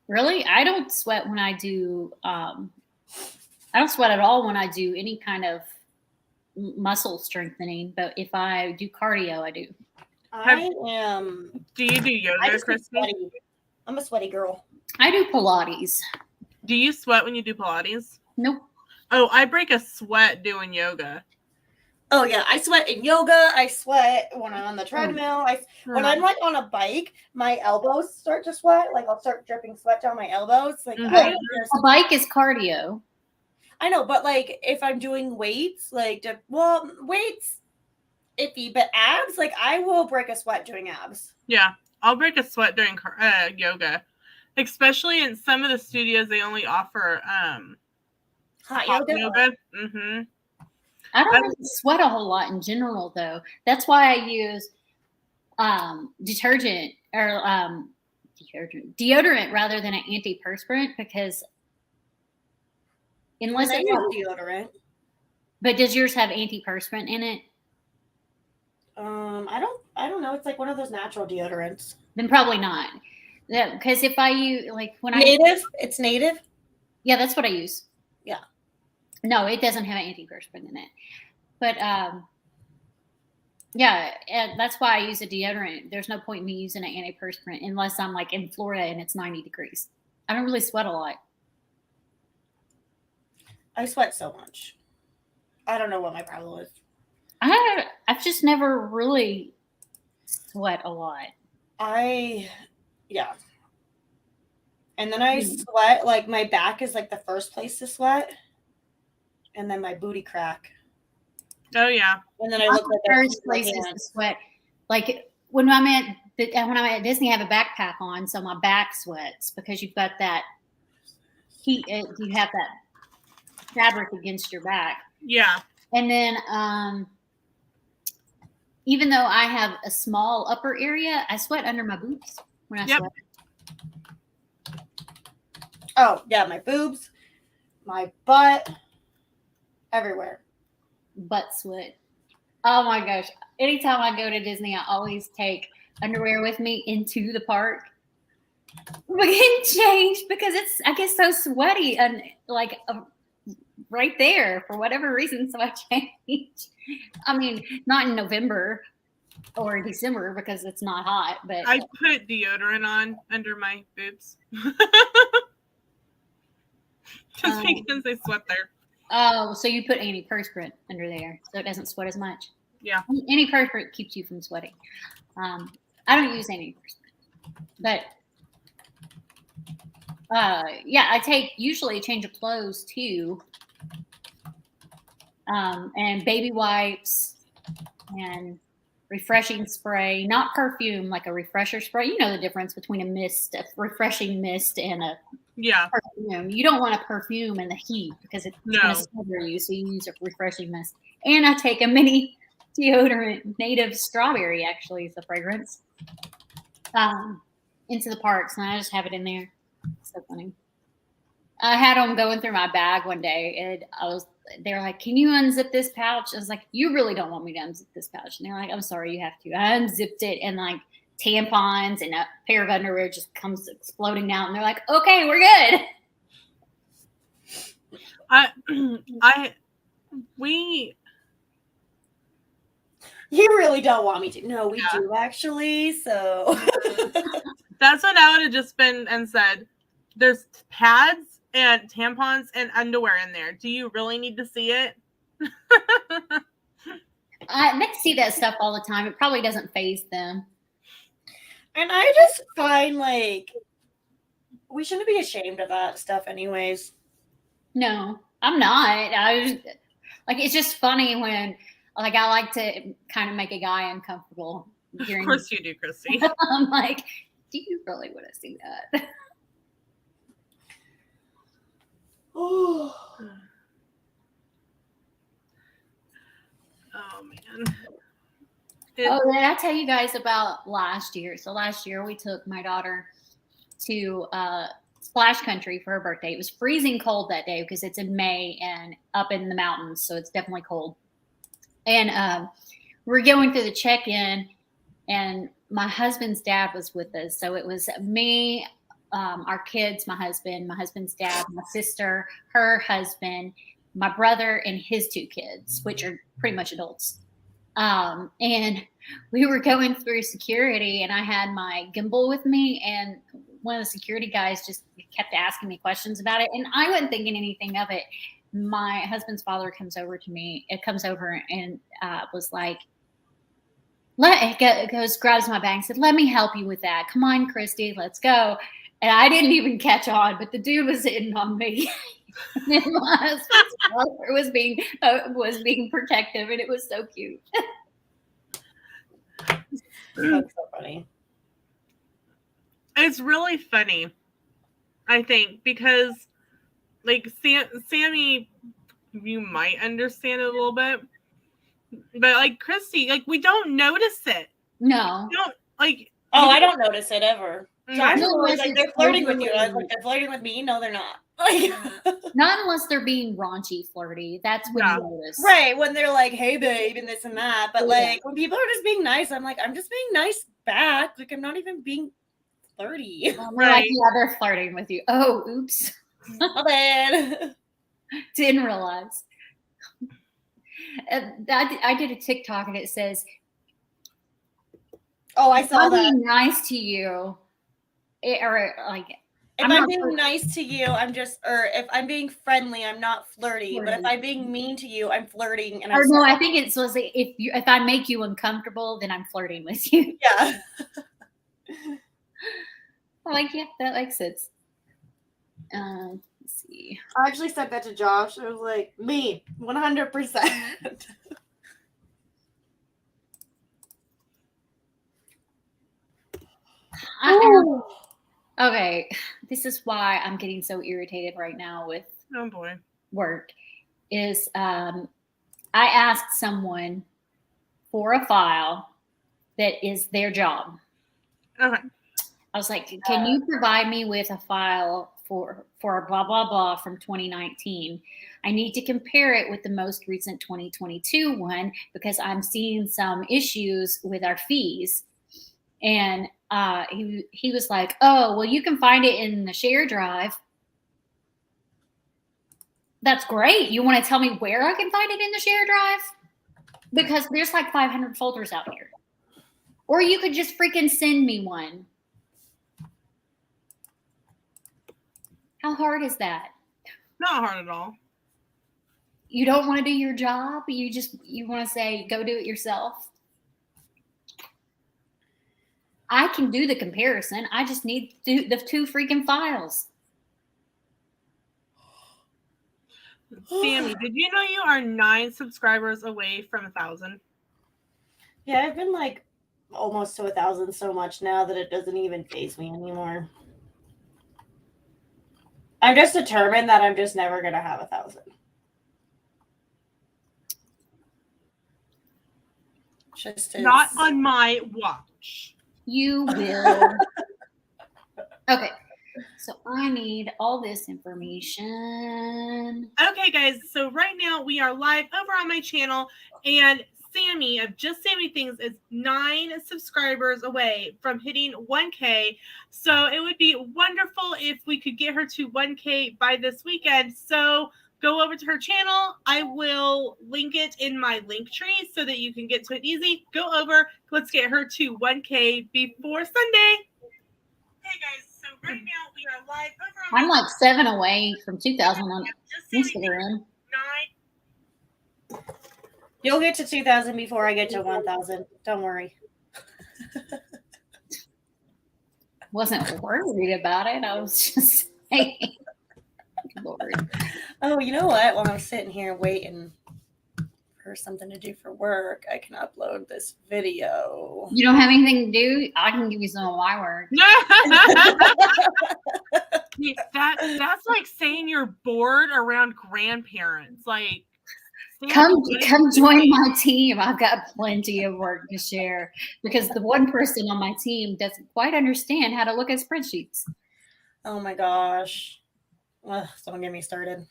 Really? I don't sweat when I do, I don't sweat at all when I do any kind of muscle strengthening, but if I do cardio, I do. Do you do yoga, Christy? I'm a sweaty girl. I do Pilates. Do you sweat when you do Pilates? Nope. Oh, I break a sweat doing yoga. Oh yeah, I sweat in yoga. I sweat when I'm on the treadmill. When I'm like on a bike, my elbows start to sweat. Like I'll start dripping sweat down my elbows. Like a bike is cardio. I know, but like if I'm doing weights, weights iffy, but abs, like I will break a sweat doing abs. Yeah, I'll break a sweat during yoga, especially in some of the studios. They only offer hot yoga. Mm-hmm. I don't really sweat a whole lot in general, though. That's why I use deodorant rather than an antiperspirant, because unless it's deodorant. But does yours have antiperspirant in it? I don't know. It's like one of those natural deodorants. Then probably not. Because if I use it's native. Yeah, that's what I use. Yeah. No, it doesn't have antiperspirant in it. But yeah, that's why I use a deodorant. There's no point in me using an antiperspirant unless I'm like in Florida and it's 90 degrees. I don't really sweat a lot. I sweat so much. I don't know what my problem is. I've just never really sweat a lot. Yeah. And then I sweat, like my back is like the first place to sweat. And then my booty crack. Oh yeah. And then I look like first place is the sweat. Like when I'm at And when I'm at Disney, I have a backpack on, so my back sweats because you've got that heat. You have that fabric against your back. Yeah. And then, even though I have a small upper area, I sweat under my boobs when I sweat. Oh, yeah, my boobs, my butt, everywhere. Butt sweat. Oh my gosh. Anytime I go to Disney, I always take underwear with me into the park. We can change because I get so sweaty and like right there for whatever reason. So I change. I mean, not in November or December because it's not hot, but I put deodorant on under my boobs. Just because I sweat there. Oh, so you put antiperspirant under there so it doesn't sweat as much. Yeah. Antiperspirant keeps you from sweating. I don't use antiperspirant, but yeah, I usually a change of clothes too, and baby wipes and refreshing spray, not perfume, like a refresher spray. You know the difference between a refreshing mist, and a perfume. You don't want a perfume in the heat because it's going to smother you, so you use a refreshing mist. And I take a mini deodorant, native strawberry actually is the fragrance, into the parks, and I just have it in there. It's so funny. I had them going through my bag one day, and they were like, "Can you unzip this pouch?" I was like, "You really don't want me to unzip this pouch?" And they're like, "I'm sorry, you have to." I unzipped it, and like tampons and a pair of underwear just comes exploding out, and they're like, "Okay, we're good." You really don't want me to. No, we do actually. So that's what I would have just been and said. There's pads and tampons and underwear in there. Do you really need to see it? They see that stuff all the time. It probably doesn't faze them. And I just find like we shouldn't be ashamed of that stuff anyways. No, I'm not. It's just funny when like I like to kind of make a guy uncomfortable. Of course you do, Christy. I'm like, do you really want to see that? Oh man. Did I tell you guys about last year? So last year we took my daughter to Splash Country for her birthday. It was freezing cold that day because it's in May and up in the mountains, so it's definitely cold. And we're going through the check-in, and my husband's dad was with us. So it was me, our kids, my husband's dad, my sister, her husband, my brother, and his two kids, which are pretty much adults. And we were going through security, and I had my gimbal with me, and one of the security guys just kept asking me questions about it, and I wasn't thinking anything of it. My husband's father comes over and was like, grabs my bag and said, "Let me help you with that. Come on, Christy, let's go." And I didn't even catch on, but the dude was hitting on me. And my husband's father was being protective, and it was so cute. That's so funny. It's really funny, I think, because like Sammy, you might understand it a little bit, but like Christy, like we don't notice it. No, we don't like. Oh, I don't notice it ever. I'm always Unless like they're flirting with you. I was like, they're flirting with me. No, they're not. Like, not unless they're being raunchy, flirty. That's when you notice. Right, when they're like, "Hey, babe," and this and that. But like when people are just being nice, I'm like, I'm just being nice back. Like I'm not even being flirty. Right. Like, yeah, they're flirting with you. Oh, oops. My bad. Didn't realize. I did a TikTok and it says, "Oh, I saw that." Being nice to you, or like. If I'm being nice to you, if I'm being friendly, I'm not flirty. But if I'm being mean to you, I'm flirting. And I think it was if I make you uncomfortable, then I'm flirting with you. Yeah. I'm like, yeah, that makes sense. Let's see. I actually said that to Josh. I was like, me, 100%. Okay, this is why I'm getting so irritated right now with Oh boy. work. Is I asked someone for a file that is their job. Okay. I was like, can you provide me with a file for blah, blah, blah from 2019? I need to compare it with the most recent 2022 one because I'm seeing some issues with our fees. And he was like, oh, well, you can find it in the share drive. That's great. You want to tell me where I can find it in the share drive? Because there's like 500 folders out here. Or you could just freaking send me one. How hard is that? Not hard at all. You don't want to do your job? You want to say, go do it yourself? I can do the comparison. I just need the 2 freaking files. Sammy, did you know you are 9 subscribers away from 1,000? Yeah, I've been like almost to 1,000 so much now that it doesn't even faze me anymore. I'm just determined that I'm just never gonna have 1,000. Just Not on my watch. You will. Okay. So I need all this information. Okay, guys. So right now we are live over on my channel, and Sammy of Just Sammy Things is 9 subscribers away from hitting 1K. So it would be wonderful if we could get her to 1K by this weekend. So go over to her channel. I will link it in my link tree so that you can get to it easy. Go over. Let's get her to 1K before Sunday. Hey guys. So right now we are live over on I'm like 7 away from 2,000 on Instagram. 9. You'll get to 2,000 before I get to 1,000. Don't worry. Wasn't worried about it. I was just saying. Lord. Oh, you know what? While I'm sitting here waiting for something to do for work, I can upload this video. You don't have anything to do? I can give you some of my work. That's like saying you're bored around grandparents. Like, come join my team. I've got plenty of work to share because the one person on my team doesn't quite understand how to look at spreadsheets. Oh my gosh. Ugh, don't get me started.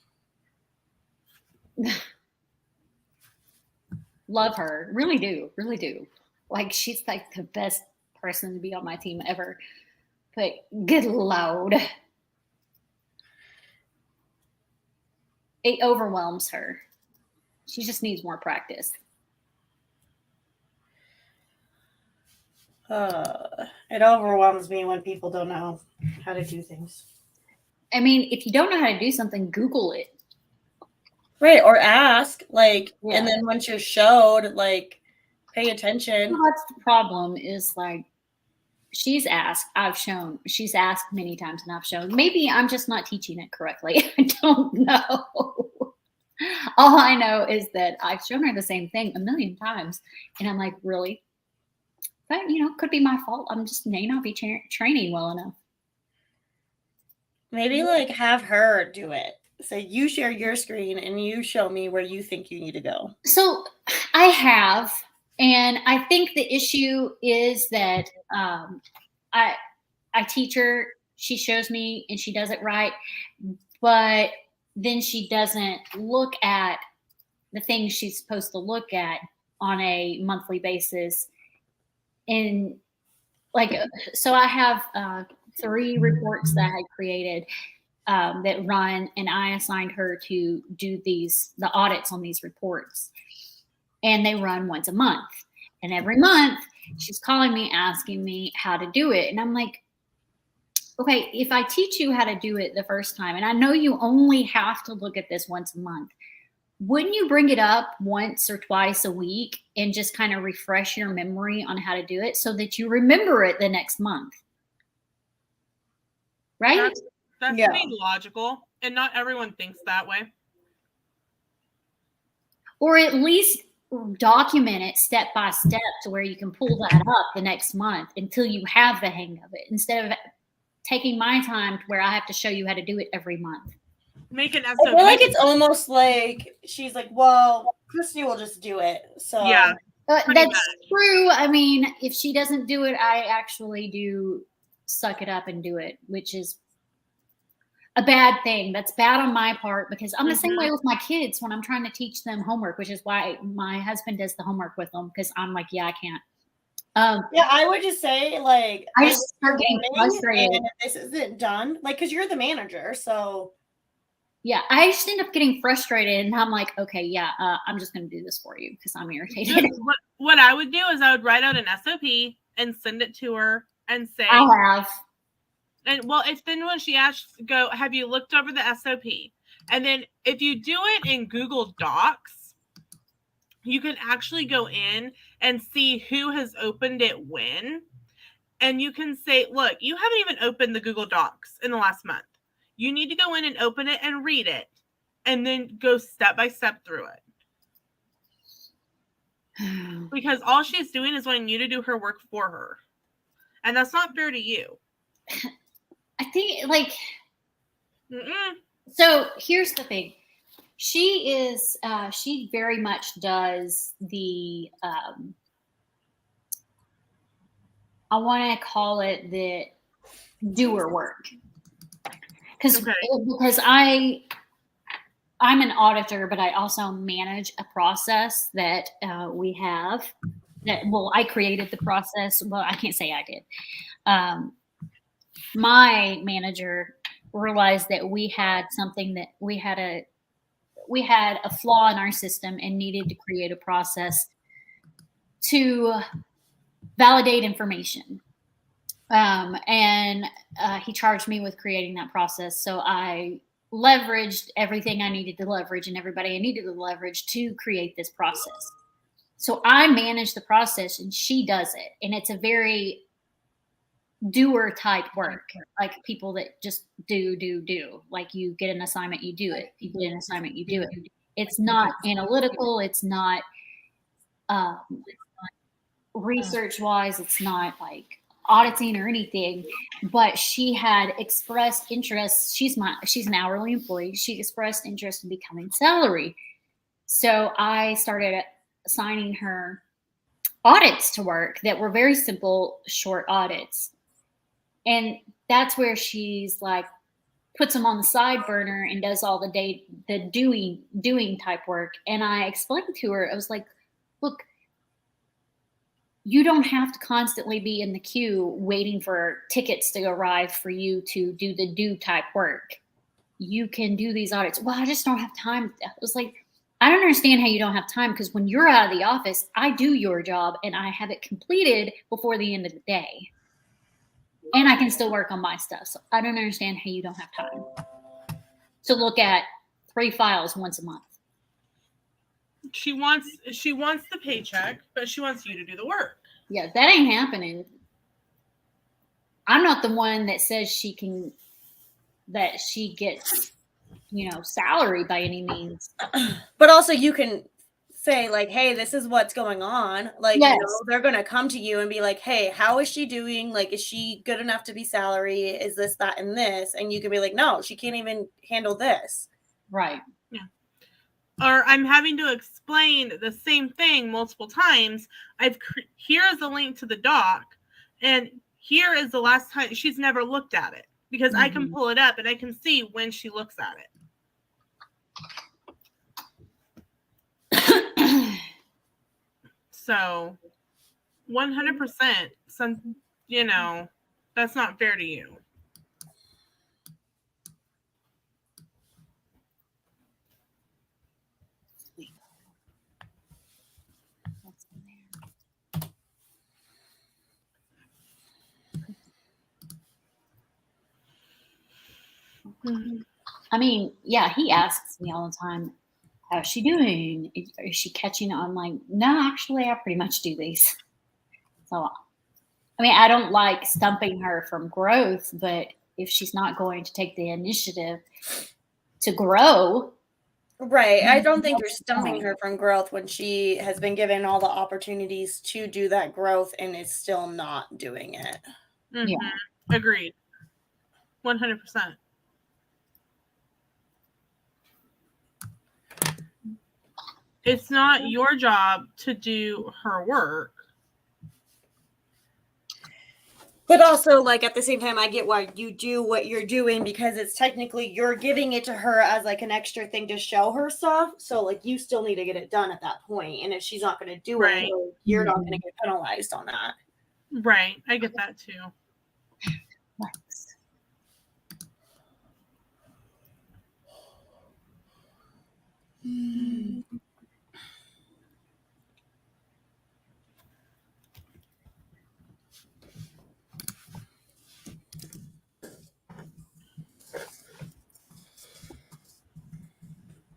Love her. Really do. Really do. Like, she's like the best person to be on my team ever. But good Lord. It overwhelms her. She just needs more practice. It overwhelms me when people don't know how to do things. I mean, if you don't know how to do something, Google it. Right, or ask, like, Yeah. and then once you're showed, like, pay attention. Well, that's the problem is, like, she's asked, I've shown. She's asked many times and I've shown. Maybe I'm just not teaching it correctly. I don't know. All I know is that I've shown her the same thing a million times. And I'm like, really? But, could be my fault. I'm just may not be training well enough. Maybe, like, have her do it. So you share your screen and you show me where you think you need to go. So I have, and I think the issue is that I teach her, she shows me, and she does it right, but then she doesn't look at the things she's supposed to look at on a monthly basis. And like, so I have 3 reports that I had created that run, and I assigned her to do the audits on these reports, and they run once a month. And every month she's calling me, asking me how to do it. And I'm like, okay, if I teach you how to do it the first time, and I know you only have to look at this once a month, wouldn't you bring it up once or twice a week and just kind of refresh your memory on how to do it so that you remember it the next month? Right? That's pretty logical, and not everyone thinks that way. Or at least document it step by step to where you can pull that up the next month until you have the hang of it, instead of taking my time to where I have to show you how to do it every month. Make an I SOP. feel like it's almost like she's like, well, Christy will just do it. So Yeah. That's much. true. I mean, if she doesn't do it, I actually do suck it up and do it, which is a bad thing. That's bad on my part, because I'm the same way with my kids when I'm trying to teach them homework, which is why my husband does the homework with them, because I'm like, yeah, I can't. Yeah, I would just say, like, I just start getting frustrated. and if this isn't done, like, because you're the manager, so Yeah, I just end up getting frustrated, and I'm like, okay, yeah, I'm just going to do this for you because I'm irritated. What I would do is I would write out an SOP and send it to her and say, I have. And well, if then when she asks, go, have you looked over the SOP? And then if you do it in Google Docs, you can actually go in and see who has opened it when. And you can say, look, you haven't even opened the Google Docs in the last month. You need to go in and open it and read it, and then go step by step through it. Because all she's doing is wanting you to do her work for her. And that's not fair to you. I think, like, Mm-mm. So here's the thing. She very much does the, I want to call it the doer work. Because I'm an auditor, but I also manage a process that we have. I created the process. Well, I can't say I did. My manager realized that we had a flaw in our system and needed to create a process to validate information. And he charged me with creating that process. So I leveraged everything I needed to leverage and everybody I needed to leverage to create this process. So I manage the process and she does it. And it's a very doer type work, like people that just do. Like you get an assignment, you do it. You get an assignment, you do it. It's not analytical. It's not research wise. It's not like auditing or anything, but she had expressed interest. She's an hourly employee. She expressed interest in becoming salary. So I started assigning her audits to work that were very simple, short audits. And that's where she's like, puts them on the side burner and does all the doing type work. And I explained to her, I was like, look, you don't have to constantly be in the queue waiting for tickets to arrive for you to do the do type work. You can do these audits. Well, I just don't have time. I was like, I don't understand how you don't have time, because when you're out of the office, I do your job and I have it completed before the end of the day. And I can still work on my stuff. So I don't understand how you don't have time to look at 3 files once a month. She wants the paycheck, but she wants you to do the work. Yeah, that ain't happening. I'm not the one that says she gets, salary by any means. But also you can say, like, hey, this is what's going on. Like, yes. They're going to come to you and be like, hey, how is she doing? Like, is she good enough to be salary? Is this, that, and this? And you can be like, no, she can't even handle this. Right. Yeah. Or I'm having to explain the same thing multiple times. Here is the link to the doc, and here is the last time she's never looked at it, because I can pull it up and I can see when she looks at it. So 100%, that's not fair to you. I mean, yeah, he asks me all the time, how's she doing? Is she catching on? I'm like, no, actually, I pretty much do these. So, I mean, I don't like stumping her from growth, but if she's not going to take the initiative to grow, Right. I don't think you're stopping her from growth when she has been given all the opportunities to do that growth and is still not doing it. Yeah. Agreed. 100%. It's not your job to do her work. But also, like, at the same time, I get why you do what you're doing because it's technically you're giving it to her as like an extra thing to show her stuff. So, like, you still need to get it done at that point. And if she's not going to do it, you're not going to get penalized on that. Right. I get that too. Next.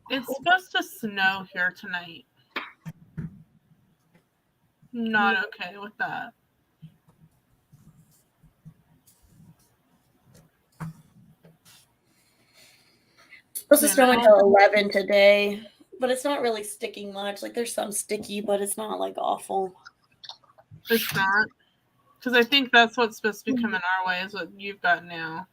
It's supposed to snow here tonight. Not okay with that. It's supposed to snow until 11 today, but it's not really sticking much. Like, there's some sticky, but it's not like awful. It's not. Because I think that's what's supposed to be coming our way is what you've got now.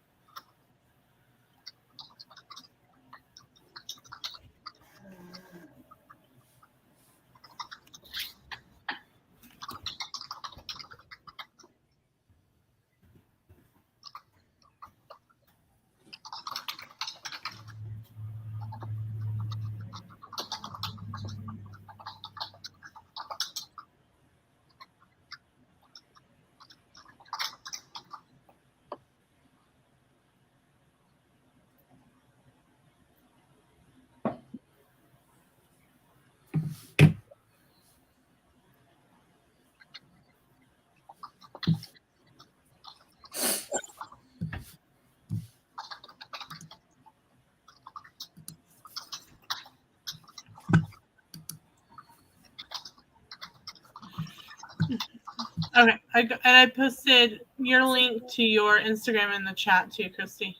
Okay, and I posted your link to your Instagram in the chat too, Christy.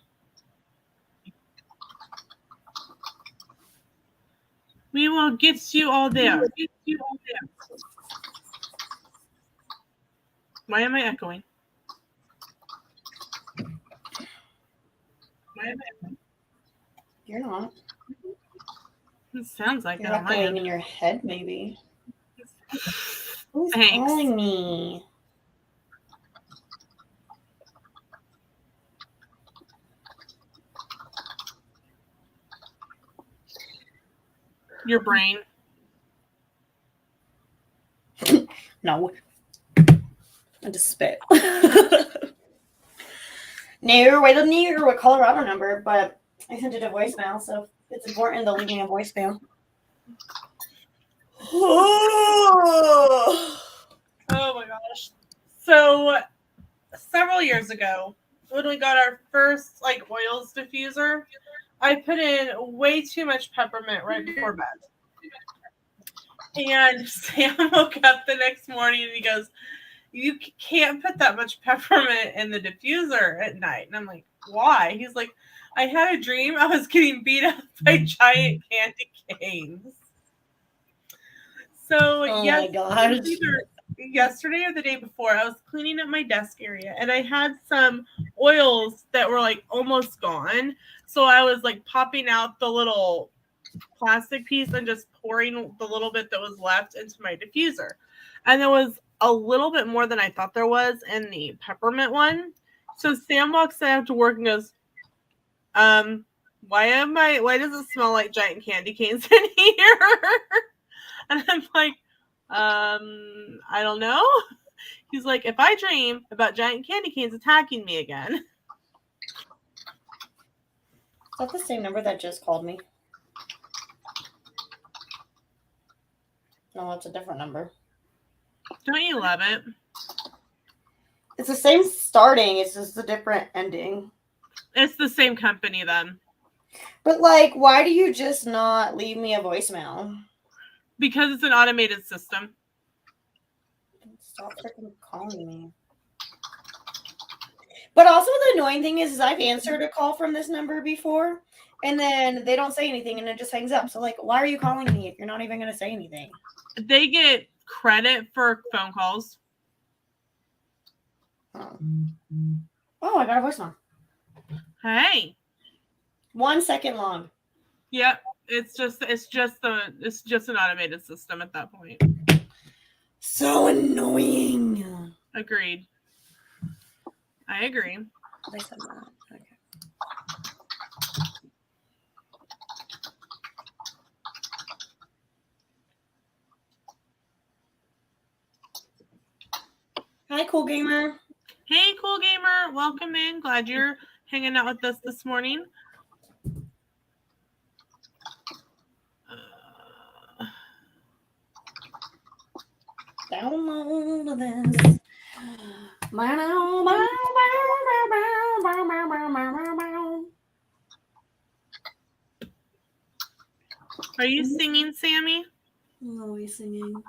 We will get you all there. Why am I echoing? You're not. It sounds like You're echoing in your head, maybe. Who's calling me? Your brain. No. I just spit. No, I don't need your Colorado number, but I sent it a voicemail, so it's important to leave me a voicemail. Oh my gosh. So several years ago, when we got our first like oils diffuser, I put in way too much peppermint right before bed. And Sam woke up the next morning and he goes, "You can't put that much peppermint in the diffuser at night." And I'm like, "Why?" He's like, "I had a dream I was getting beat up by giant candy canes." So yesterday or the day before, I was cleaning up my desk area and I had some oils that were like almost gone. So I was like popping out the little plastic piece and just pouring the little bit that was left into my diffuser. And there was a little bit more than I thought there was in the peppermint one. So Sam walks in after work and goes, why does it smell like giant candy canes in here? And I'm like, I don't know. He's like, if I dream about giant candy canes attacking me again. Is that the same number that just called me? No, it's a different number. Don't you love it? It's the same starting. It's just a different ending. It's the same company then. But like, why do you just not leave me a voicemail? Because it's an automated system. Stop freaking calling me. But also the annoying thing is I've answered a call from this number before, And then they don't say anything and it just hangs up. So, like, why are you calling me if you're not even going to say anything? They get credit for phone calls. Oh, I got a voicemail. Hey. 1 second long. Yep. It's just an automated system at that point. So annoying. Agreed. I agree. They said that. Okay. Hi, Cool Gamer. Hey, Cool Gamer. Welcome in. Glad you're hanging out with us this morning. Download this. Are you singing, Sammy? I'm always singing.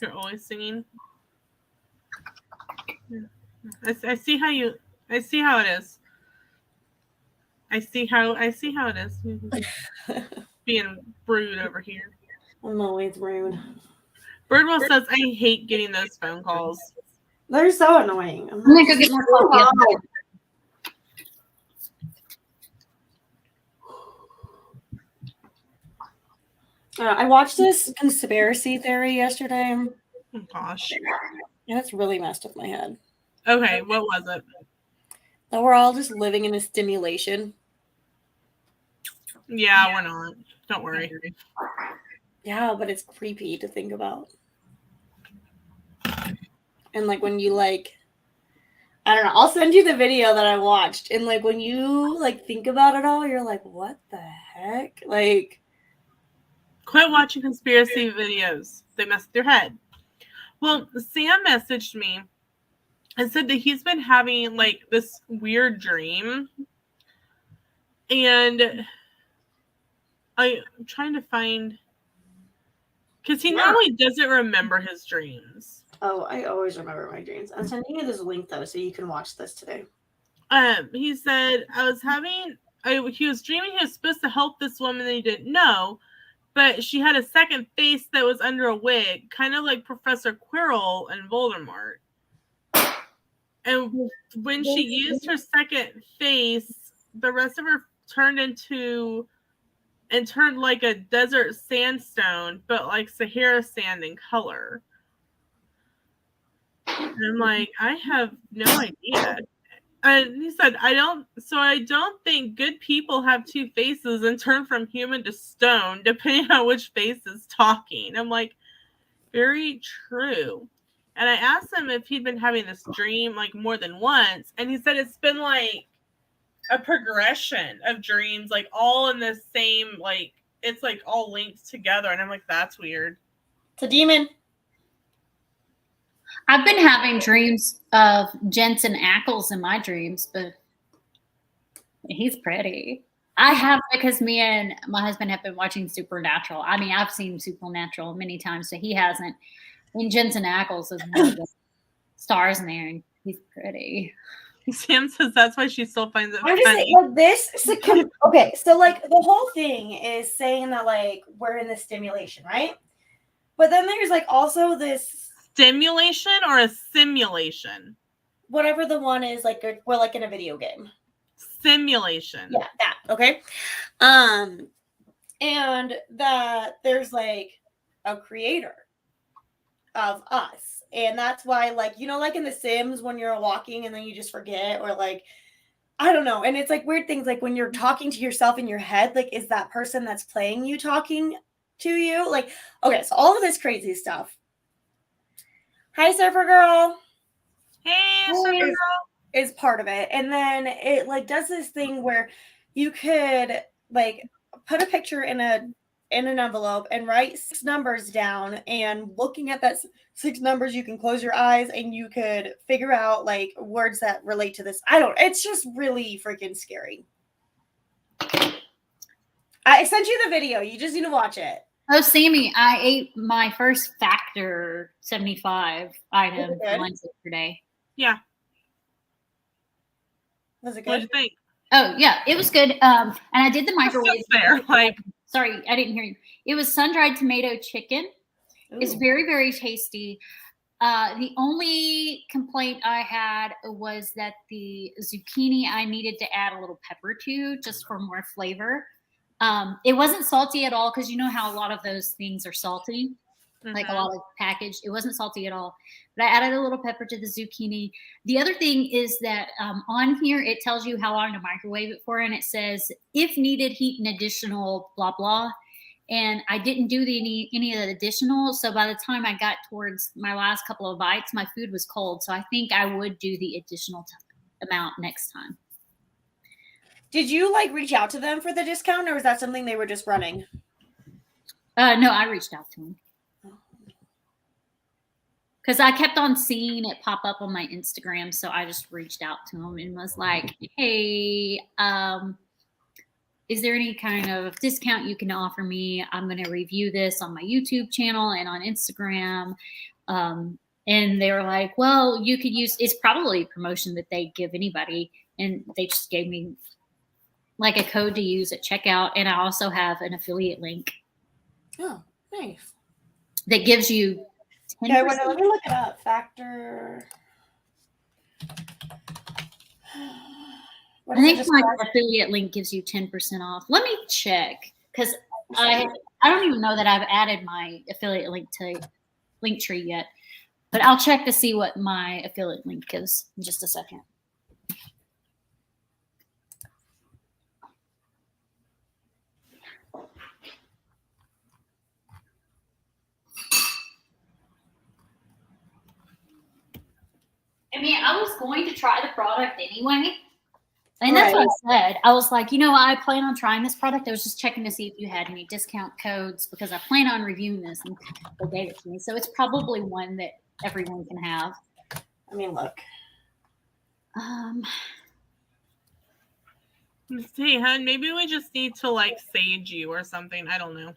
You're always singing. I see how it is. I see how it is. Being rude over here. I'm always rude. Birdwell says, I hate getting those phone calls. They're so annoying. I'm gonna go get more coffee. I watched this conspiracy theory yesterday. Oh, gosh. And it's really messed with my head. Okay, what was it? That we're all just living in a stimulation. Yeah, we're not. Don't worry. Yeah, but it's creepy to think about. And like when you like, I don't know, I'll send you the video that I watched. And like when you like think about it all, you're like, what the heck? Like, quit watching conspiracy videos. They mess with your head. Well, Sam messaged me and said that he's been having like this weird dream. And I'm trying to find, because he normally doesn't remember his dreams. oh, I always remember my dreams. I'm sending you this link though, so you can watch this today. He said, he was dreaming he was supposed to help this woman that he didn't know, but she had a second face that was under a wig, kind of like Professor Quirrell and Voldemort. And when she used her second face, the rest of her turned like a desert sandstone, but like Sahara sand in color. And I'm like, I have no idea. And he said, I don't think good people have two faces and turn from human to stone, depending on which face is talking. I'm like, very true. And I asked him if he'd been having this dream like more than once. And he said it's been like a progression of dreams, like all in the same, like, it's like all linked together. And I'm like, that's weird. It's a demon. I've been having dreams of Jensen Ackles in my dreams, but he's pretty. I have, because me and my husband have been watching Supernatural. I mean, I've seen Supernatural many times, so he hasn't. And Jensen Ackles is one of the stars in there, and he's pretty. Sam says that's why she still finds it I'm just funny. saying, like this. Okay, so like the whole thing is saying that like we're in this stimulation, right? But then there's like also this stimulation or a simulation, whatever the one is, like we're like in a video game. Simulation. Yeah, that. Okay. And that there's like a creator of us. And that's why, like, you know, like in The Sims when you're walking and then you just forget, or like, I don't know. And it's like weird things, like when you're talking to yourself in your head, like, is that person that's playing you talking to you? Like, okay, so all of this crazy stuff. Hi, Surfer Girl. Hey, Surfer Girl. Is part of it. And then it like does this thing where you could like put a picture in an envelope and write 6 numbers down, and looking at that 6 numbers you can close your eyes and you could figure out like words that relate to this. It's just really freaking scary. I sent you the video, you just need to watch it. Oh, Sammy, I ate my first Factor 75 item for lunch yesterday. Yeah. Was it good? What did you think? Oh yeah, it was good. And I did the microwave. There, like, sorry, I didn't hear you. It was sun-dried tomato chicken. It's Ooh. very, very tasty. The only complaint I had was that the zucchini I needed to add a little pepper to, just for more flavor. It wasn't salty at all, because you know how a lot of those things are salty, like a lot of packaged. It wasn't salty at all, but I added a little pepper to the zucchini. The other thing is that on here it tells you how long to microwave it for, and it says if needed, heat an additional blah blah. And I didn't do any of the additional. So by the time I got towards my last couple of bites, my food was cold. So I think I would do the additional amount next time. Did you like reach out to them for the discount, or was that something they were just running? No, I reached out to them. Because I kept on seeing it pop up on my Instagram. So I just reached out to them and was like, hey, is there any kind of discount you can offer me? I'm going to review this on my YouTube channel and on Instagram. And they were like, well, you could use, it's probably a promotion that they give anybody. And they just gave me like a code to use at checkout. And I also have an affiliate link. Oh, nice. That gives you 10%. Okay, let me look it up. Factor. I think my affiliate link gives you 10% off. Let me check, because I don't even know that I've added my affiliate link to Linktree yet, but I'll check to see what my affiliate link is in just a second. I mean, I was going to try the product anyway. And that's what I said. I was like, I plan on trying this product. I was just checking to see if you had any discount codes, because I plan on reviewing this, and they gave it to me. So it's probably one that everyone can have. I mean, look. Let's see, hun. Maybe we just need to like sage you or something. I don't know.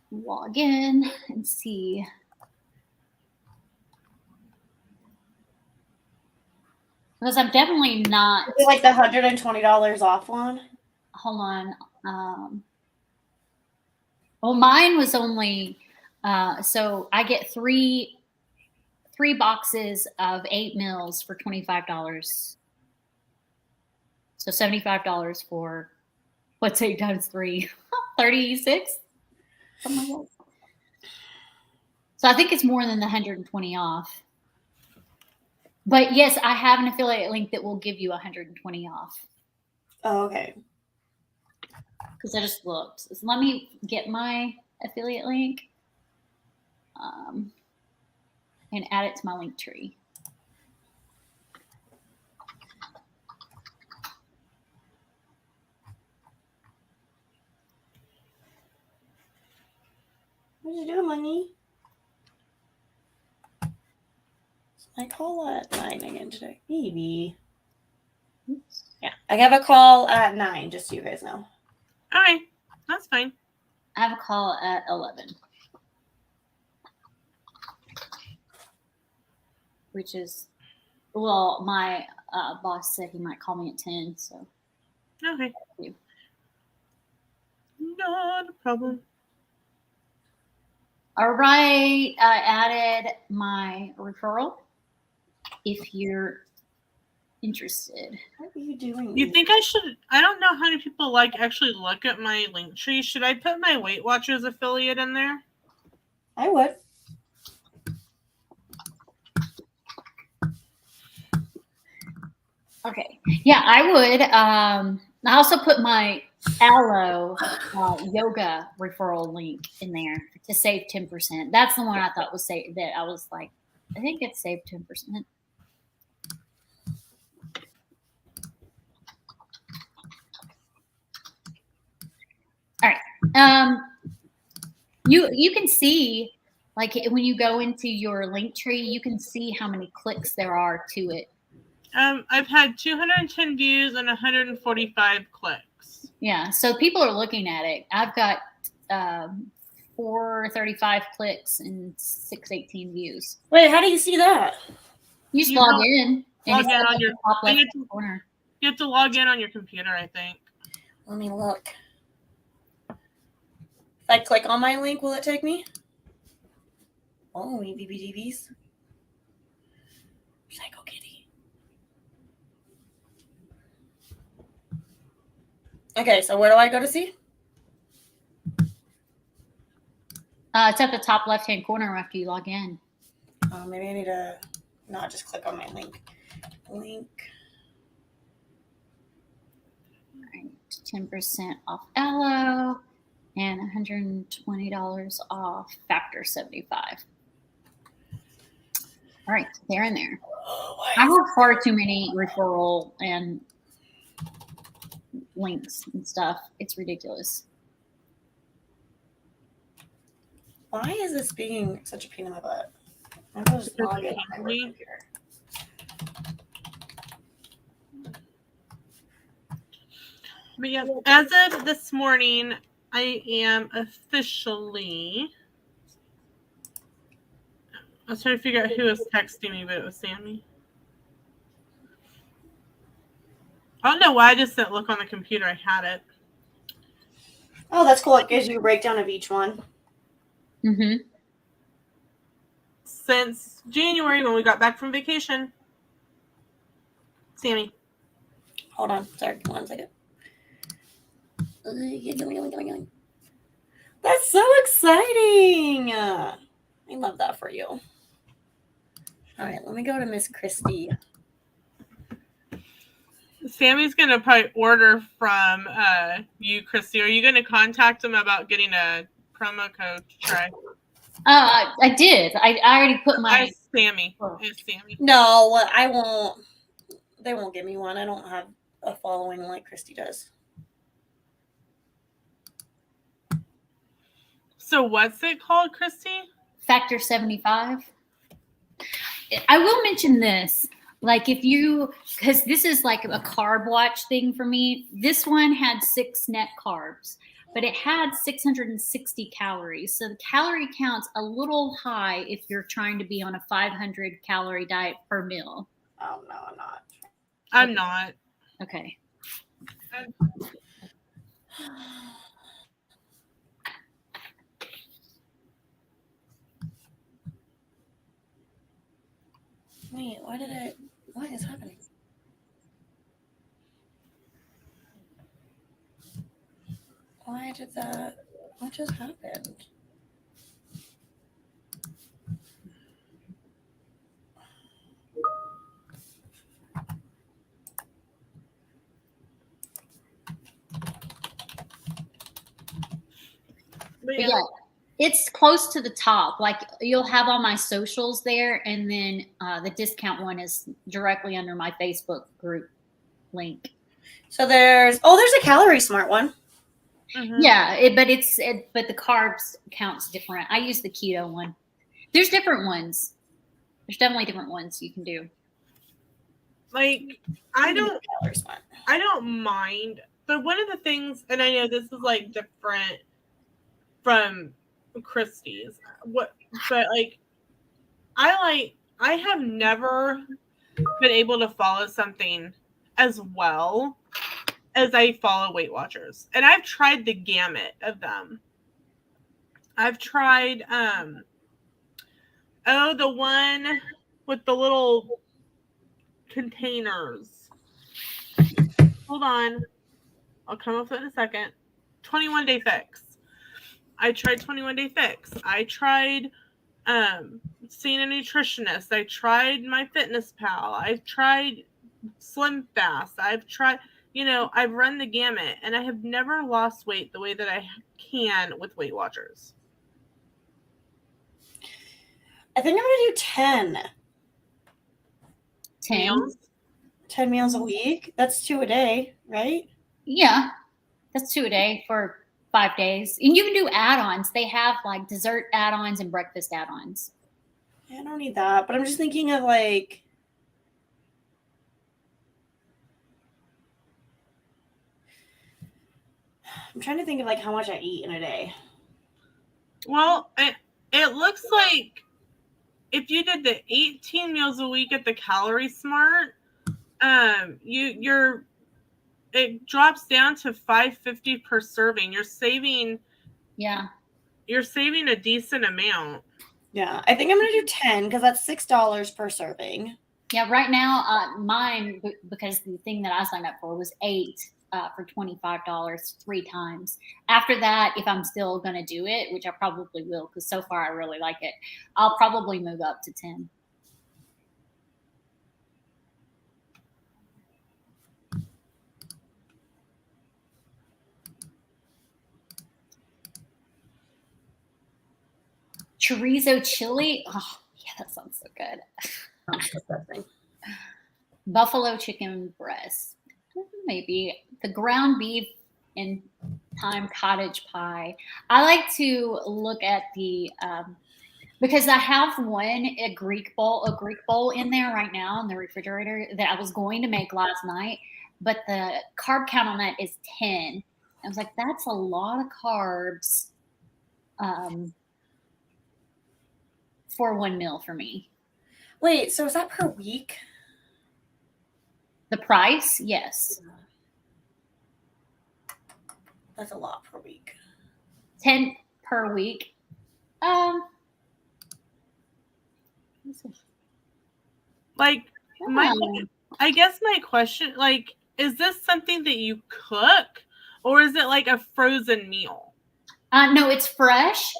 Log in and see. Because I'm definitely not. Is it like the $120 off one? Hold on. Well, mine was only. So I get three boxes of 8 meals for $25. So $75 for what's 8 times 3? 36. Something like that. So I think it's more than the 120 off. But yes, I have an affiliate link that will give you 120 off. Oh, okay. Because I just looked. So let me get my affiliate link and add it to my link tree. What are you doing, Lenny? I call at 9 again today. Maybe. Oops. Yeah, I have a call at 9, just so you guys know. All right, that's fine. I have a call at 11. Which is, well, my boss said he might call me at 10, so. Okay. Not a problem. All right, I added my referral. If you're interested. What are you doing? You think I should? I don't know how many people like actually look at my link tree. Should I put my Weight Watchers affiliate in there? I would. Okay. Yeah, I would. I also put my Aloe yoga referral link in there to save 10%. That's the one I thought was safe. That I was like, I think it's saved 10%. All right. You can see, like, when you go into your link tree, you can see how many clicks there are to it. I've had 210 views and 145 clicks. Yeah, so people are looking at it. I've got 435 clicks and 618 views. Wait, how do you see that? You just You log don't in. And log it's in up on at your- the top left you have to- corner. You have to log in on your computer, I think. Let me look. If I click on my link, will it take me? Oh, VBDVs. Psycho Kitty. Okay, so where do I go to see? It's at the top left-hand corner after you log in. Maybe I need to not just click on my link. Link. 10% off Aloe and $120 off Factor 75. All right, they're in there. I have far too many referral and links and stuff. It's ridiculous. Why is this being such a pain in the butt? I'm just Because log in it's on my work me. computer. But yeah, as of this morning, I am officially. I was trying to figure out who was texting me, but it was Sammy. I don't know why I just didn't look on the computer. I had it. Oh, that's cool. It gives you a breakdown of each one. Mm-hmm. Since January when we got back from vacation. Sammy. Hold on. Sorry. 1 second. That's so exciting. I love that for you. All right. Let me go to Miss Christie. Sammy's going to probably order from you, Christy. Are you going to contact him about getting a promo code to try? I did. I already put my. It's Sammy. It's Sammy. No, I won't. They won't give me one. I don't have a following like Christy does. So what's it called, Christy? Factor 75. I will mention this. Like if you, because this is like a carb watch thing for me. This one had 6 net carbs, but it had 660 calories. So the calorie count's a little high if you're trying to be on a 500 calorie diet per meal. Oh, no, I'm not. I'm not. Okay. Wait, what is happening? Why did that, what just happened? But yeah, it's close to the top. Like you'll have all my socials there, and then the discount one is directly under my Facebook group link. So there's a Calorie Smart one. Mm-hmm. Yeah, but the carbs counts different. I use the keto one. There's different ones. There's definitely different ones you can do. Like I don't Calorie Smart. I don't mind, but one of the things, and I know this is like different from Christie's, but like I have never been able to follow something as well as I follow Weight Watchers, and I've tried the gamut of them. I've tried the one with the little containers. Hold on. I'll come up with it in a second. 21 Day Fix. I tried 21 Day Fix. I tried seeing a nutritionist. I tried MyFitnessPal. I've tried Slim Fast. I've tried, I've run the gamut, and I have never lost weight the way that I can with Weight Watchers. I think I'm going to do 10. 10 meals? 10 meals a week? That's 2 a day, right? Yeah, that's 2 a day for 5 days. And you can do add-ons. They have like dessert add-ons and breakfast add-ons. I don't need that, but I'm just thinking of like, I'm trying to think of like how much I eat in a day. Well, it looks like if you did the 18 meals a week at the Calorie Smart, it drops down to $5.50 per serving. You're saving a decent amount. Yeah, I think I'm gonna do 10 because that's $6 per serving. Yeah, right now, mine, because the thing that I signed up for was 8 for $25 3 times. After that, if I'm still going to do it, which I probably will, because so far I really like it, I'll probably move up to 10. Chorizo chili. Oh, yeah, that sounds so good. That's disgusting. Buffalo chicken breast. Maybe the ground beef and thyme cottage pie. I like to look at the because I have a Greek bowl in there right now in the refrigerator that I was going to make last night, but the carb count on that is 10. I was like, that's a lot of carbs for one meal for me. Wait, so is that per week? The price? Yes. That's a lot per week. 10 per week. Like, I guess my question, like, is this something that you cook, or is it like a frozen meal? No, it's fresh,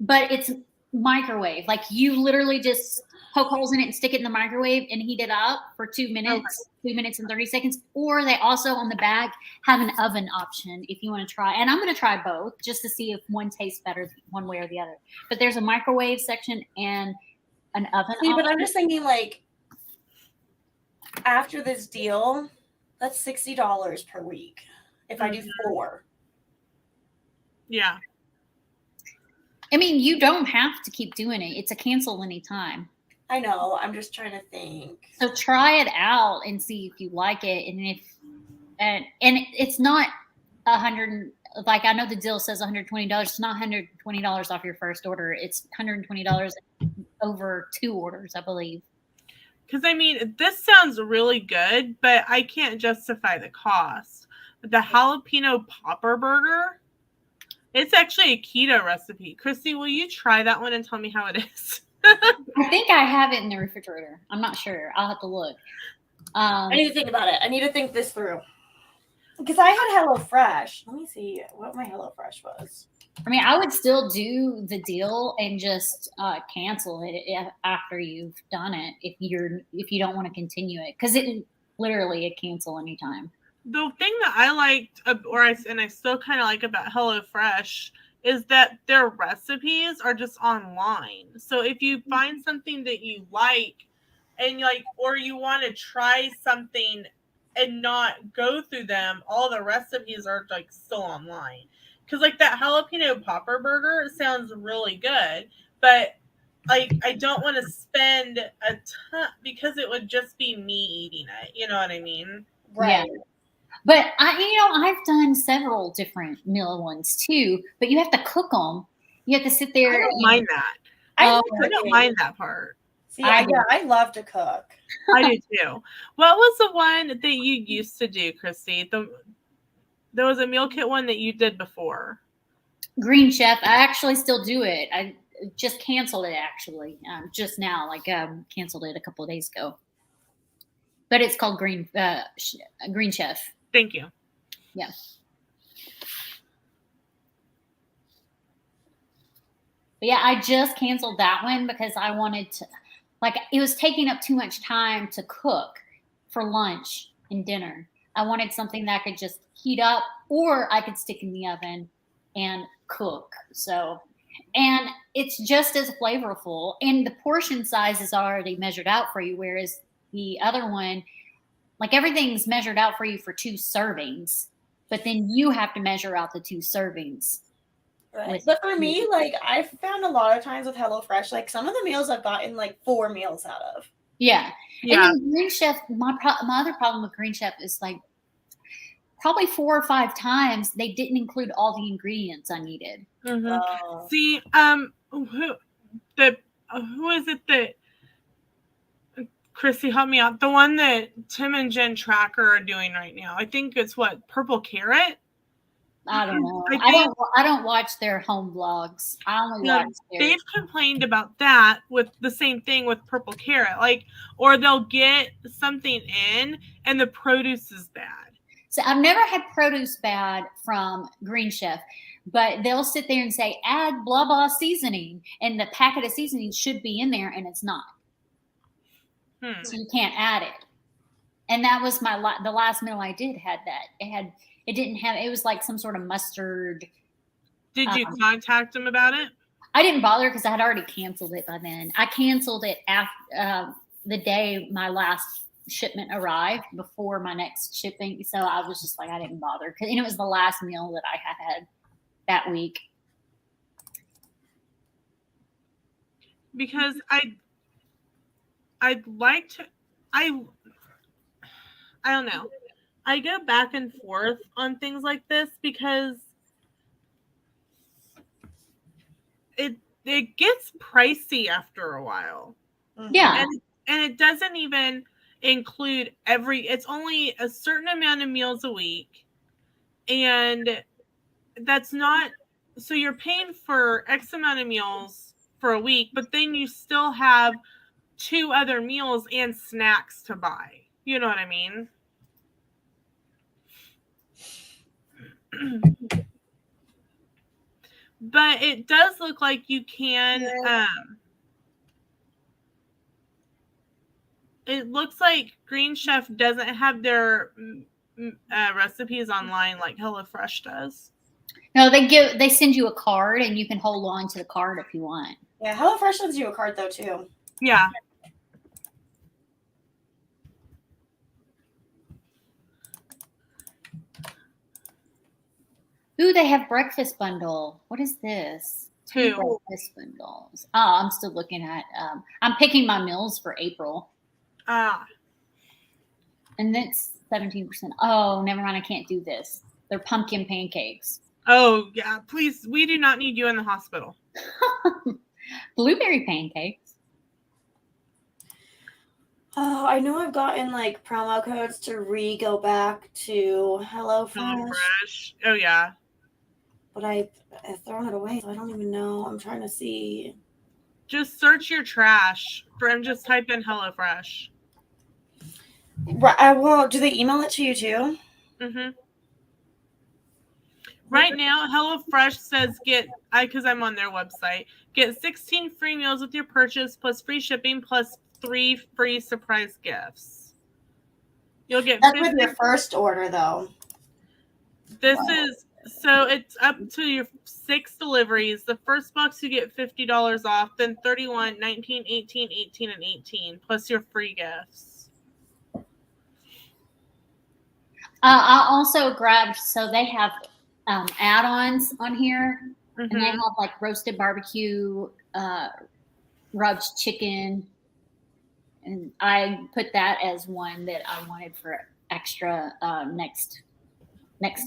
but it's microwave. Like, you literally just poke holes in it and stick it in the microwave and heat it up for 2 minutes, 2 minutes and 30 seconds. Or they also on the back have an oven option if you want to try. And I'm going to try both just to see if one tastes better one way or the other. But there's a microwave section and an oven option. But I'm just thinking, like, after this deal, that's $60 per week if I do 4. Yeah. I mean, you don't have to keep doing it. It's a cancel anytime. I know. I'm just trying to think. So try it out and see if you like it. And it's not $100. Like, I know the deal says $120. It's not $120 off your first order. It's $120 over 2 orders, I believe. Because, I mean, this sounds really good, but I can't justify the cost. The jalapeno popper burger, it's actually a keto recipe. Christy, will you try that one and tell me how it is? I think I have it in the refrigerator. I'm not sure. I'll have to look. I need to think about it. I need to think this through. Because I had HelloFresh. Let me see what my HelloFresh was. I mean, I would still do the deal and just cancel it after you've done it if you don't want to continue it, because it literally a cancel anytime. The thing that I liked, and I still kind of like about HelloFresh, is that their recipes are just online. So if you find something that you like, and or you want to try something and not go through them, all the recipes are like still online. Because like that jalapeno popper burger sounds really good, but like I don't want to spend a ton because it would just be me eating it. You know what I mean? Right. Yeah. But I've done several different meal ones too. But you have to cook them. You have to sit there. I don't mind that. I don't mind that part. See, I love to cook. I do too. What was the one that you used to do, Christy? There was a meal kit one that you did before. Green Chef. I actually still do it. I just canceled it actually just now. Canceled it a couple of days ago. But it's called Green Chef. Thank you. Yeah. But yeah, I just canceled that one because I wanted to, it was taking up too much time to cook for lunch and dinner. I wanted something that I could just heat up, or I could stick in the oven and cook. So, and it's just as flavorful, and the portion size is already measured out for you, whereas the other one, everything's measured out for you for 2 servings, but then you have to measure out the 2 servings. Right. But for me, I've found a lot of times with HelloFresh, some of the meals I've gotten 4 meals out of. Yeah. Yeah. And then Green Chef, my other problem with Green Chef is probably 4 or 5 times they didn't include all the ingredients I needed. Mm-hmm. See, who is it that Chrissy, help me out. The one that Tim and Jen Tracker are doing right now. I think it's what, Purple Carrot? I don't know. I I don't watch their home vlogs. I only watch theirs. They've complained about that with the same thing with Purple Carrot. Like, or they'll get something in and the produce is bad. So I've never had produce bad from Green Chef, but they'll sit there and say, add blah, blah seasoning. And the packet of seasoning should be in there and it's not. So you can't add it. And that was the last meal I did had that. It was like some sort of mustard. Did you contact them about it? I didn't bother because I had already canceled it by then. I canceled it after the day my last shipment arrived, before my next shipping. So I was just like, I didn't bother. And it was the last meal that I had that week. Because I'd like to, I don't know. I go back and forth on things like this because it gets pricey after a while. Yeah. And it doesn't even include it's only a certain amount of meals a week. And that's not, so you're paying for X amount of meals for a week, but then you still have 2 other meals and snacks to buy. You know what I mean? But it does look like you can, it looks like Green Chef doesn't have their recipes online like HelloFresh does. No, they send you a card and you can hold on to the card if you want. Yeah, HelloFresh sends you a card though too. Yeah. Ooh, they have breakfast bundle. What is this? 2 breakfast bundles. Oh, I'm still looking at. I'm picking my meals for April. And that's 17%. Oh, never mind. I can't do this. They're pumpkin pancakes. Oh yeah, please. We do not need you in the hospital. Blueberry pancakes. Oh, I know I've gotten like promo codes to go back to HelloFresh. Oh yeah. But I've thrown it away, so I don't even know. I'm trying to see. Just search your trash and just type in HelloFresh. Right. Well, do they email it to you too? Mm-hmm. Right now, HelloFresh says because I'm on their website, get 16 free meals with your purchase plus free shipping plus 3 free surprise gifts. You'll get that's with your first order though. So it's up to your 6 deliveries. The first box you get $50 off, then 31, 19, 18, 18, and 18 plus your free gifts. I also grabbed, so they have add-ons on here, and they have like roasted barbecue, rubbed chicken, and I put that as one that I wanted for extra next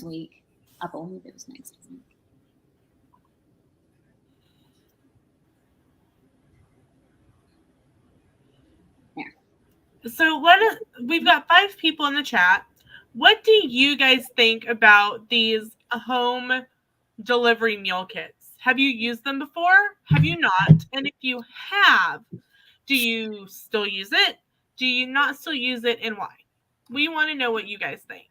week. I believe it was next week. Yeah. So we've got 5 people in the chat. What do you guys think about these home delivery meal kits? Have you used them before? Have you not? And if you have, do you still use it? Do you not still use it, and why? We want to know what you guys think.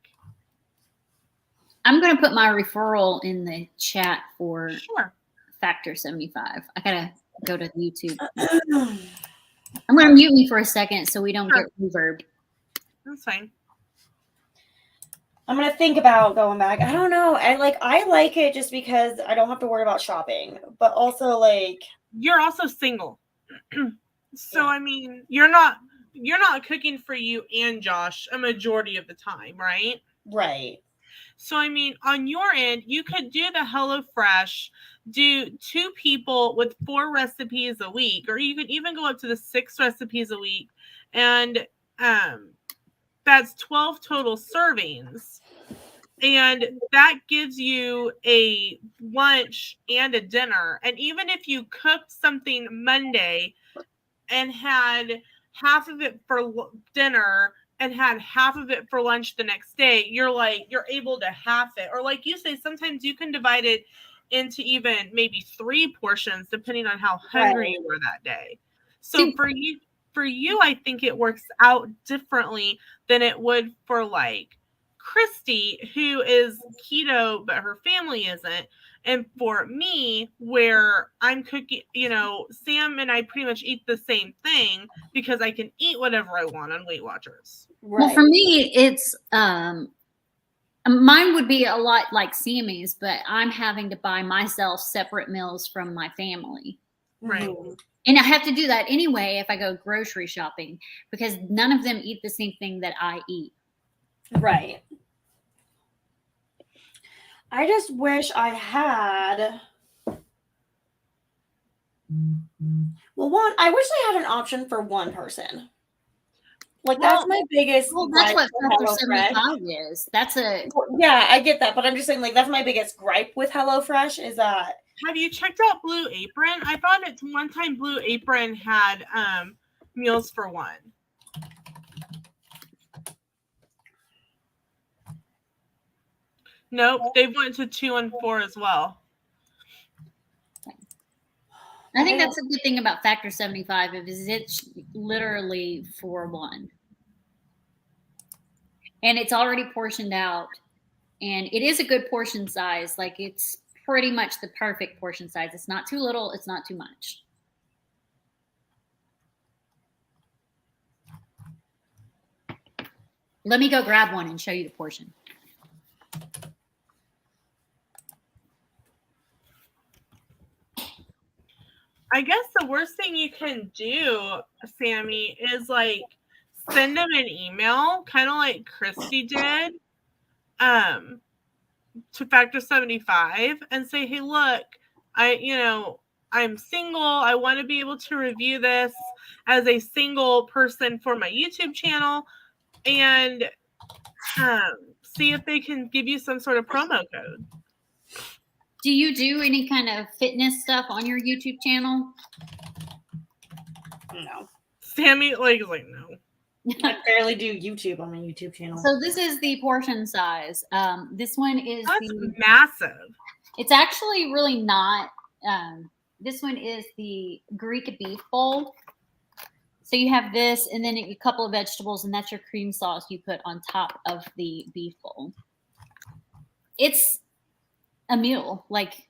I'm going to put my referral in the chat for Factor 75. I got to go to YouTube. I'm going to mute me for a second so we don't get reverb. That's fine. I'm going to think about going back. I don't know. I like it just because I don't have to worry about shopping, but also like you're also single. So yeah. I mean, you're not cooking for you and Josh a majority of the time, right? Right. So I mean, on your end, you could do the HelloFresh, do 2 people with 4 recipes a week, or you could even go up to the 6 recipes a week, and that's 12 total servings. And that gives you a lunch and a dinner. And even if you cooked something Monday and had half of it for dinner and had half of it for lunch the next day, you're able to half it. Or like you say, sometimes you can divide it into even maybe 3 portions depending on how hungry you were that day. So for you, I think it works out differently than it would for like Christy, who is keto, but her family isn't. And for me, where I'm cooking, Sam and I pretty much eat the same thing because I can eat whatever I want on Weight Watchers. Right. Well, for me, it's mine would be a lot like Sammy's, but I'm having to buy myself separate meals from my family. Right. Mm-hmm. And I have to do that anyway if I go grocery shopping because none of them eat the same thing that I eat. Right. I just wish I had. Well, I wish I had an option for one person. Like, that's my biggest. Well, that's what gripe with Factor HelloFresh. 75 is. That's a. Yeah, I get that, but I'm just saying, like, that's my biggest gripe with HelloFresh is that. Have you checked out Blue Apron? I thought at one time Blue Apron had meals for one. Nope, they went to 2 and 4 as well. I think that's a good thing about Factor 75 is it's literally for one. And it's already portioned out. And it is a good portion size. Like it's pretty much the perfect portion size. It's not too little. It's not too much. Let me go grab one and show you the portion. I guess the worst thing you can do, Sammy, is like send them an email, kind of like Christy did, to Factor 75 and say, hey, look, I'm single. I want to be able to review this as a single person for my YouTube channel and see if they can give you some sort of promo code. Do you do any kind of fitness stuff on your YouTube channel? No. Sammy is like, no. I barely do YouTube on my YouTube channel. So this is the portion size. This one is massive. It's actually really not. This one is the Greek beef bowl. So you have this and then a couple of vegetables, and that's your cream sauce you put on top of the beef bowl. It's a meal. Like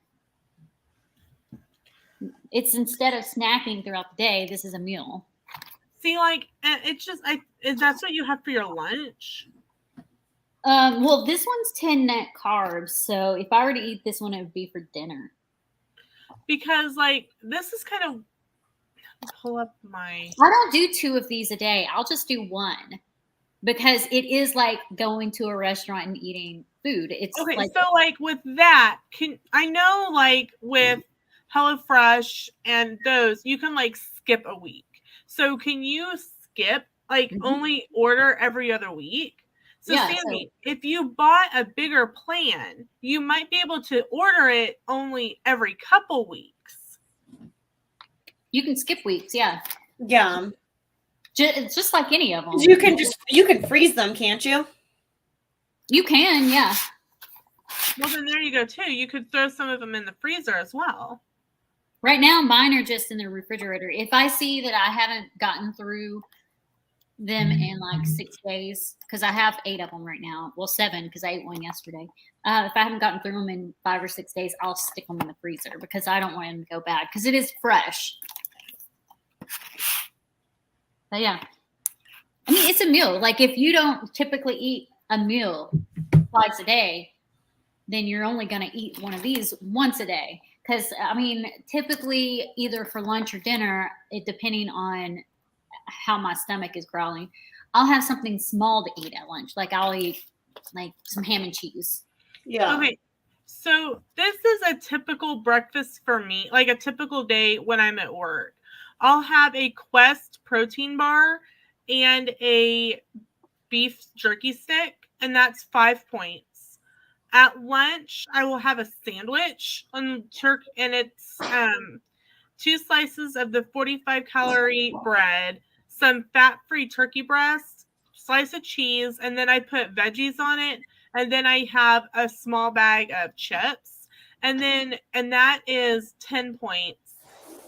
it's instead of snacking throughout the day, this is a meal. See, like it's just that's what you have for your lunch. Well, this one's 10 net carbs, so if I were to eat this one, it would be for dinner. Because like this is kind of pull up my. I don't do 2 of these a day. I'll just do 1 because it is like going to a restaurant and eating food. It's okay. Like, so like with that, I know like with HelloFresh and those, you can like skip a week. So can you skip only order every other week? So yeah, Sammy, if you bought a bigger plan, you might be able to order it only every couple weeks. You can skip weeks, yeah. Yeah. It's just like any of them. You can freeze them, can't you? You can, yeah. Well, then there you go too. You could throw some of them in the freezer as well. Right now, mine are just in the refrigerator. If I see that I haven't gotten through them in like 6 days, because I have 8 of them right now. Well, 7 because I ate one yesterday. If I haven't gotten through them in 5 or 6 days, I'll stick them in the freezer because I don't want them to go bad because it is fresh. But yeah, I mean, it's a meal. Like if you don't typically eat a meal twice a day, then you're only going to eat one of these once a day. Because, I mean, typically either for lunch or dinner, depending on how my stomach is growling, I'll have something small to eat at lunch. Like I'll eat like some ham and cheese. Yeah. Okay. So this is a typical breakfast for me, like a typical day when I'm at work. I'll have a Quest protein bar and a beef jerky stick, and that's 5 points. At lunch, I will have a sandwich on turkey, and it's 2 slices of the 45-calorie bread, some fat-free turkey breast, slice of cheese, and then I put veggies on it, and then I have a small bag of chips, and that is 10 points.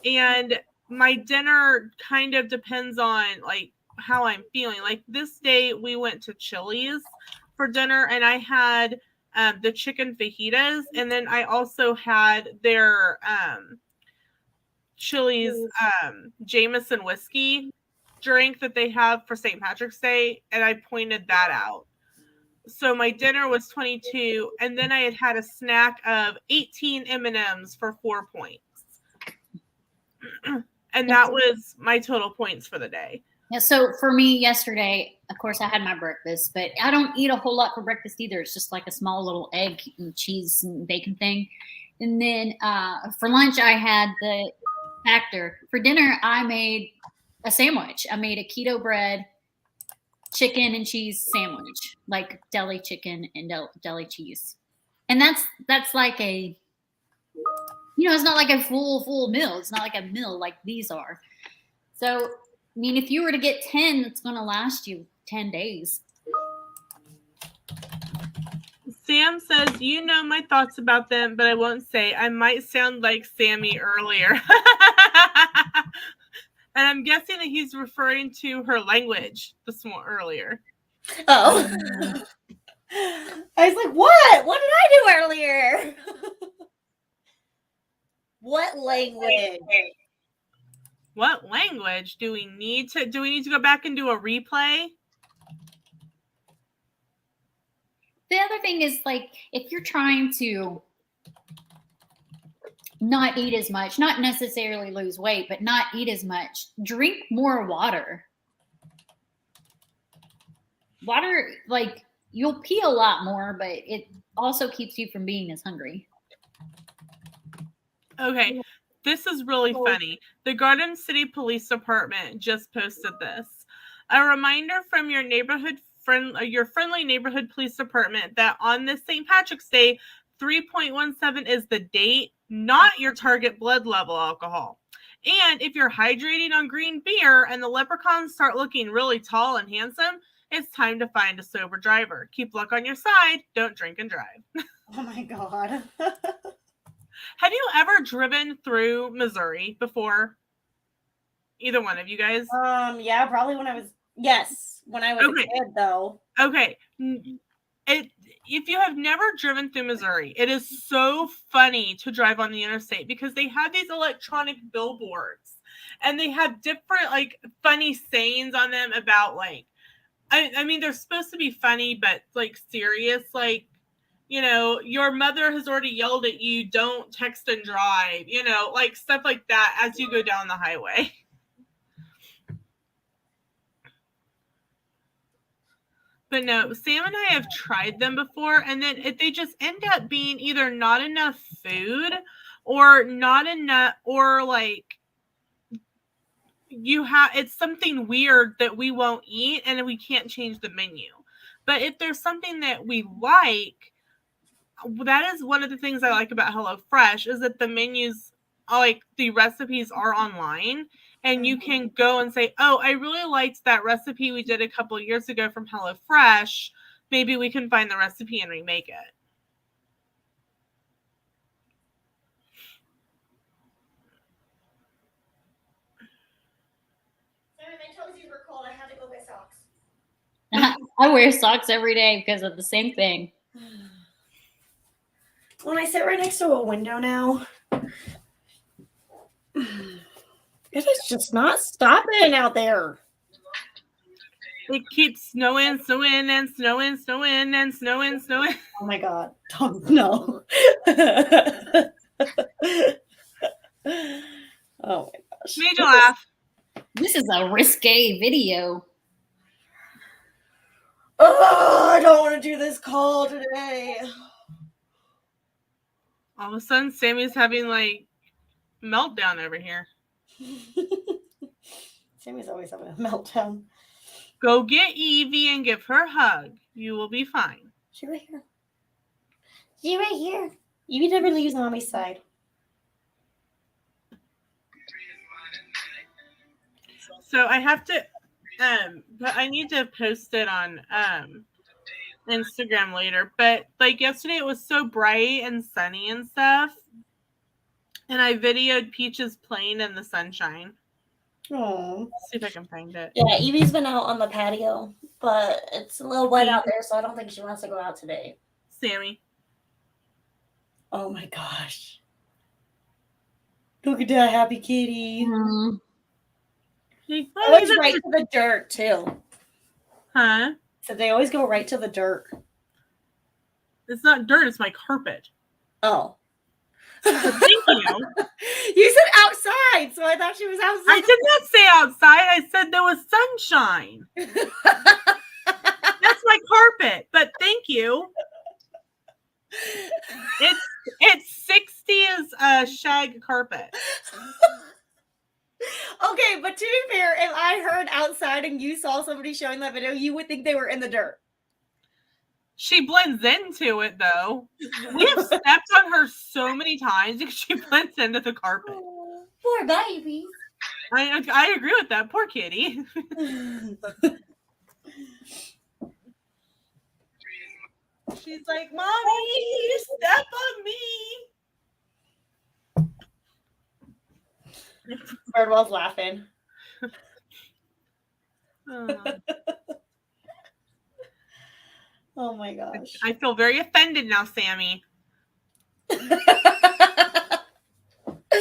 And my dinner kind of depends on like how I'm feeling. Like this day, we went to Chili's for dinner, and I had the chicken fajitas, and then I also had their Chili's Jameson whiskey drink that they have for St. Patrick's Day, and I pointed that out. So my dinner was 22, and then I had a snack of 18 M&Ms for 4 points. And that was my total points for the day. Yeah, so for me yesterday, of course, I had my breakfast, but I don't eat a whole lot for breakfast either. It's just like a small little egg and cheese and bacon thing. And then for lunch, I had the Factor. For dinner, I made a sandwich. I made a keto bread, chicken and cheese sandwich, like deli chicken and deli cheese. And that's like a, it's not like a full meal. It's not like a meal like these are. So, I mean, if you were to get 10, it's going to last you 10 days. Sam says, you know my thoughts about them, but I won't say. I might sound like Sammy earlier. And I'm guessing that he's referring to her language earlier. Oh. I was like, what? What did I do earlier? What language? What language do we need to go back and do a replay? The other thing is, like, if you're trying to not eat as much, not necessarily lose weight, but not eat as much, drink more water. Water, like, you'll pee a lot more, but it also keeps you from being as hungry. Okay, this is really funny. The Garden City Police Department just posted this. A reminder from your friendly neighborhood police department that on this St. Patrick's Day, 3.17 is the date, not your target blood level alcohol. And if you're hydrating on green beer and the leprechauns start looking really tall and handsome, it's time to find a sober driver. Keep luck on your side. Don't drink and drive. Oh my God. Have you ever driven through Missouri before? Either one of you guys? Yeah, probably when I was a kid, though. Okay. If you have never driven through Missouri, it is so funny to drive on the interstate because they have these electronic billboards and they have different like funny sayings on them about like, I mean, they're supposed to be funny, but like serious, like, your mother has already yelled at you, don't text and drive, like stuff like that as you go down the highway. But no, Sam and I have tried them before, and then they just end up being either not enough food or not enough, or like it's something weird that we won't eat and we can't change the menu. But if there's something that we like, that is one of the things I like about HelloFresh is that the menus, like the recipes are online. And you can go and say, oh, I really liked that recipe we did a couple of years ago from HelloFresh. Maybe we can find the recipe and remake it. Sorry, my toesies were cold. I had to go get socks. I wear socks every day because of the same thing. When I sit right next to a window now, it is just not stopping out there. It keeps snowing, snowing, and snowing, snowing, and snowing, snowing. Oh my God. No. Oh my gosh. Made you laugh. This is a risque video. Oh, I don't want to do this call today. All of a sudden, Sammy's having like meltdown over here. Sammy's always having a meltdown. Go get Evie and give her a hug. You will be fine. She right here. You right here. You never leaves mommy's side. So I have to, but I need to post it on Instagram later. But like yesterday, it was so bright and sunny and stuff, and I videoed Peaches playing in the sunshine. Oh. See if I can find it. Yeah, Evie's been out on the patio, but it's a little wet out there, so I don't think she wants to go out today. Sammy. Oh my gosh. Look at that happy kitty. They always right to the dirt, too. Huh? So they always go right to the dirt. It's not dirt, it's my carpet. Oh. Thank you. You said outside, so I thought she was outside. I did not say outside. I said there was sunshine. That's my carpet, but thank you. It's 60 as a shag carpet. Okay, but to be fair, if I heard outside and you saw somebody showing that video, you would think they were in the dirt. She blends into it, though. We have stepped on her so many times because she blends into the carpet. Oh, poor baby. I agree with that. Poor kitty. She's like, Mommy, you step on me. Birdwell's laughing. Oh my gosh. I feel very offended now, Sammy. Okay, but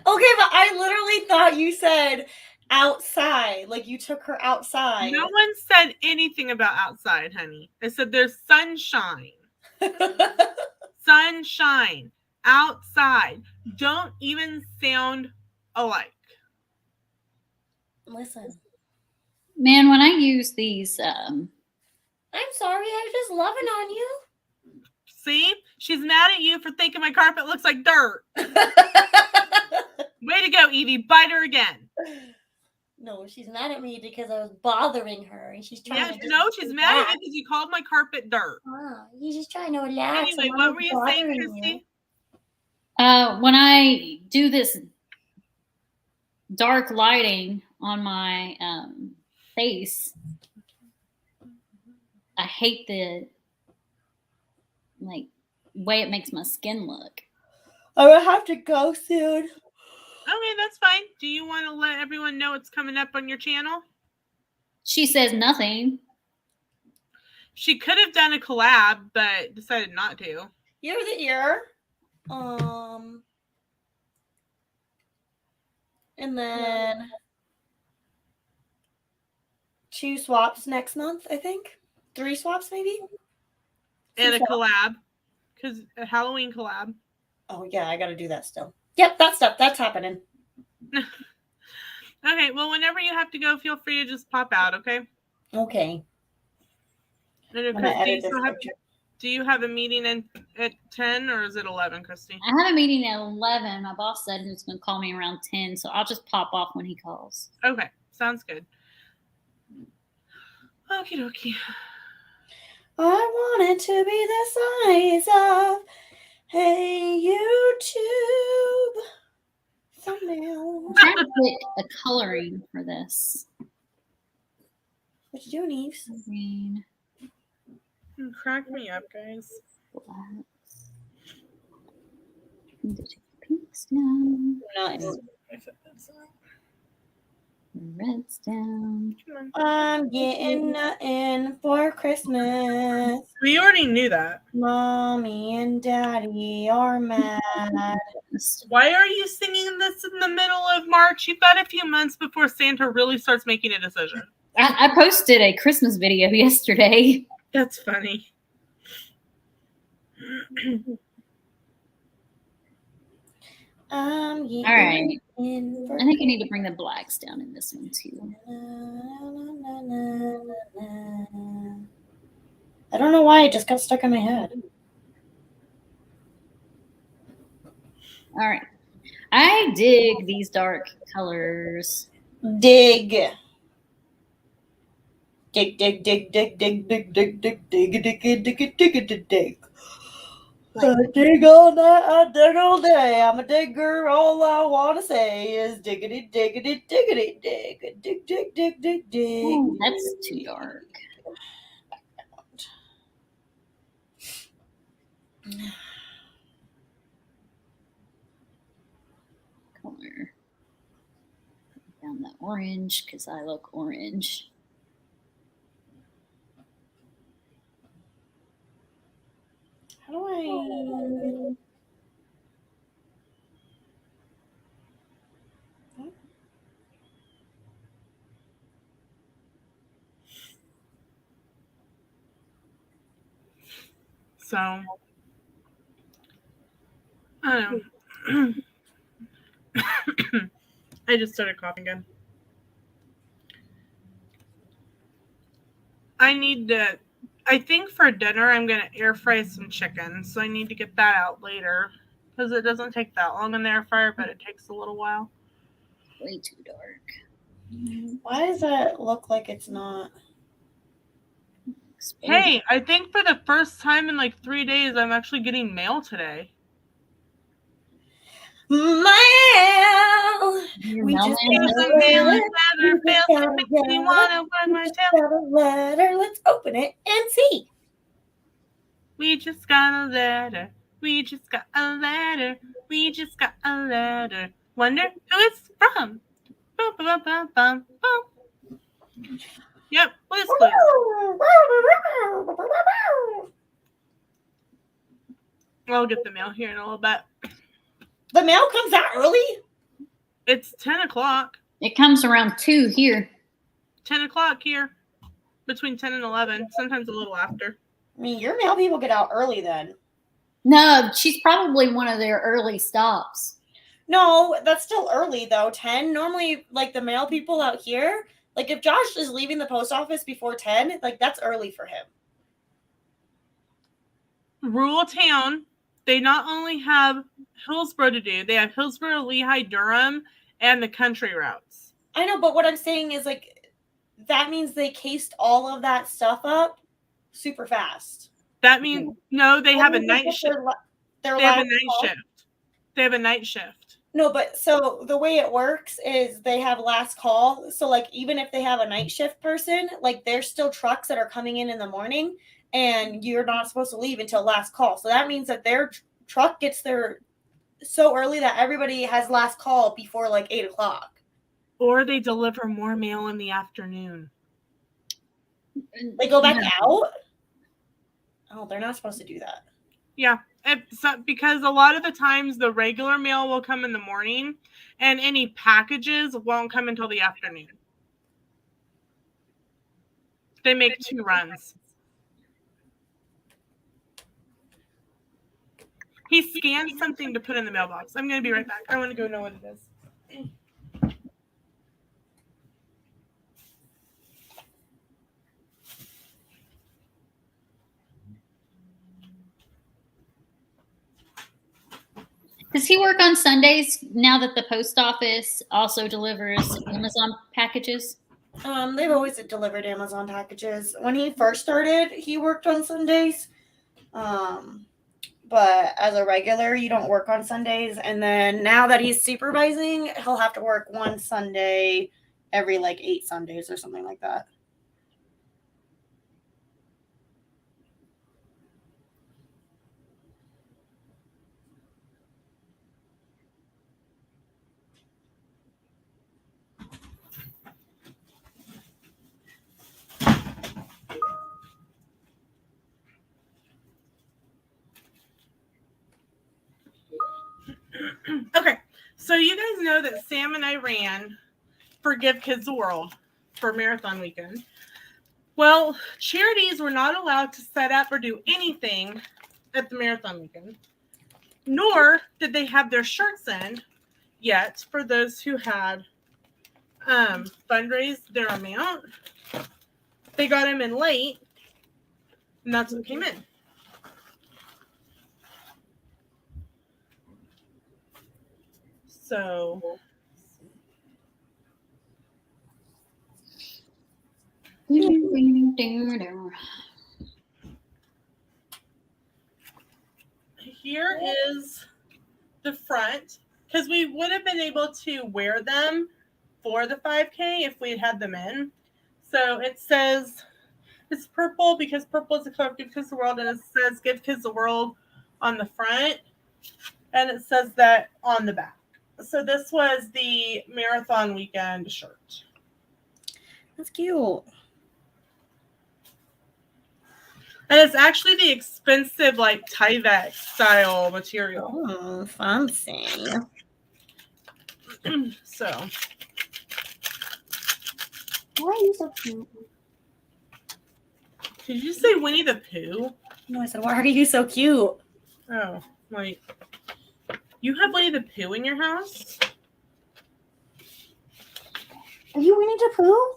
I literally thought you said outside. Like you took her outside. No one said anything about outside, honey. I said there's sunshine. Sunshine. Outside. Don't even sound alike. Listen. Man, when I use these, I'm sorry, I was just loving on you. See? She's mad at you for thinking my carpet looks like dirt. Way to go, Evie. Bite her again. No, she's mad at me because I was bothering her, and she's trying to. No, she's mad at you because you called my carpet dirt. Oh, you're just trying to relax. Anyway, what were you saying, Christy? when I do this dark lighting on my face, I hate the way it makes my skin look. I will have to go soon. Okay, that's fine. Do you want to let everyone know it's coming up on your channel? She says nothing. She could have done a collab, but decided not to. Year of the year. And then 2 swaps next month, I think. 3 swaps, maybe. And a collab. Because a Halloween collab. Oh, yeah, I got to do that still. Yep, that's happening. Okay, well, whenever you have to go, feel free to just pop out, okay? Okay. Do you have a meeting at 10 or is it 11, Christy? I have a meeting at 11. My boss said he was going to call me around 10, so I'll just pop off when he calls. Okay, sounds good. Okie dokie. I want it to be the size of a YouTube thumbnail. I'm trying to pick a coloring for this. What you doing, Eves? Green. Crack me up, guys. Blacks. Pinks down. Nice. Reds down. I'm getting nothing for Christmas. We already knew that. Mommy and Daddy are mad. Why are you singing this in the middle of March? You've got a few months before Santa really starts making a decision. I posted a Christmas video yesterday. That's funny. All right. I think I need to bring the blacks down in this one too. I don't know why it just got stuck in my head. All right. I dig these dark colors. Dig. Dig, dig, dig, dig, dig, dig, dig, dig, dig, dig, dig, dig, dig, dig, dig. I dig all night, I dig all day. I'm a digger. All I want to say is diggity, diggity, diggity, dig, dig, dig, dig, dig, dig. Ooh, that's too dark. Color. Down that orange because I look orange. How do I? So, I don't know. I just started coughing again. I think for dinner I'm going to air fry some chicken. So I need to get that out later. Because it doesn't take that long in the air fryer, but it takes a little while. Way too dark. Why does that look like it's not? Hey, I think for the first time in like 3 days, I'm actually getting mail today. Mail. We just got a letter. Let's open it and see. We just got a letter. We just got a letter. We just got a letter. Wonder who it's from. Bum, bum, bum, bum, bum. Yep, Blue's Clues. I'll get the mail here in a little bit. The mail comes out early? It's 10 o'clock. It comes around 2 here. 10 o'clock here. Between 10 and 11. Sometimes a little after. I mean, your mail people get out early then. No, she's probably one of their early stops. No, that's still early though. 10. Normally, like the mail people out here, like if Josh is leaving the post office before 10, like that's early for him. Rural town. They not only have Hillsborough to do, they have Hillsborough, Lehigh, Durham, and the country routes. I know, but what I'm saying is like that means they cased all of that stuff up super fast. That means no, they have a night shift. They have a night shift. They have a night shift. No, but so the way it works is they have last call. So like even if they have a night shift person, like there's still trucks that are coming in the morning, and you're not supposed to leave until last call. So that means that their truck gets there so early that everybody has last call before like 8 o'clock. Or they deliver more mail in the afternoon. They go back out? Oh, they're not supposed to do that. Yeah, because a lot of the times the regular mail will come in the morning and any packages won't come until the afternoon. They make 2 runs. He scanned something to put in the mailbox. I'm going to be right back. I want to go know what it is. Does he work on Sundays now that the post office also delivers Amazon packages? They've always delivered Amazon packages. When he first started, he worked on Sundays. But as a regular, you don't work on Sundays. And then now that he's supervising, he'll have to work one Sunday every like 8 Sundays or something like that. Okay, so you guys know that Sam and I ran for Give Kids the World for marathon weekend. Well, charities were not allowed to set up or do anything at the marathon weekend, nor did they have their shirts in yet for those who had fundraised their amount. They got them in late, and that's what came in. So the front because we would have been able to wear them for the 5K if we had them in. So it says it's purple because purple is the color of Give Kids the World, and it says Give Kids the World on the front, and it says that on the back. So this was the marathon weekend shirt. That's cute. And it's actually the expensive, like, Tyvek style material. Oh, fancy. So. Why are you so cute? Did you say Winnie the Pooh? No, I said, why are you so cute? Oh, like, you have Winnie the Pooh in your house? Are you Winnie the Pooh?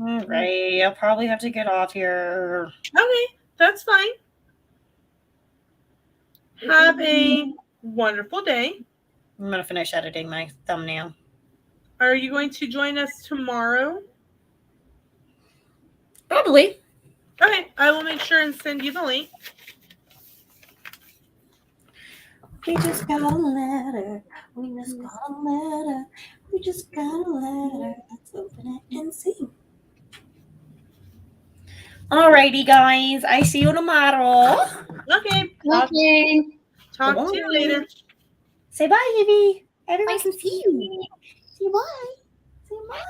All right, I'll probably have to get off here. Okay, that's fine. Have a wonderful day. I'm going to finish editing my thumbnail. Are you going to join us tomorrow? Probably. Okay, I will make sure and send you the link. We just got a letter. We just got a letter. We just got a letter. Let's open it and see. Alrighty, guys. I see you tomorrow. Okay. Okay. Talk to you later. Say bye, Evie. Everyone Bye. can see you. Say bye. Say bye.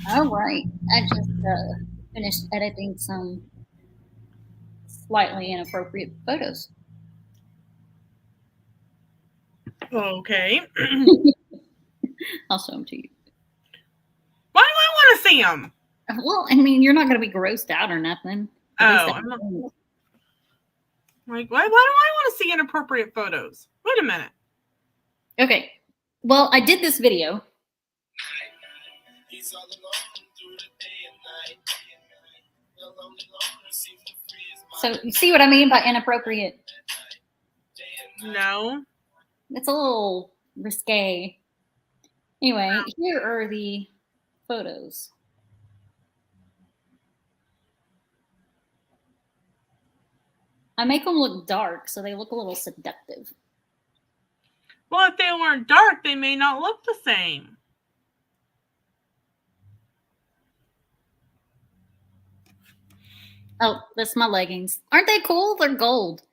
All right. I just finished editing some slightly inappropriate photos. Okay. I'll show them to you. Why do I want to see them? Well, I mean, you're not going to be grossed out or nothing. Oh, I'm not. Like, why do I want to see inappropriate photos? Wait a minute. Okay. Well, I did this video. So you see what I mean by inappropriate? No. It's a little risque. Anyway, here are the photos. I make them look dark, so they look a little seductive. Well, if they weren't dark, they may not look the same. Oh, that's my leggings. Aren't they cool? They're gold.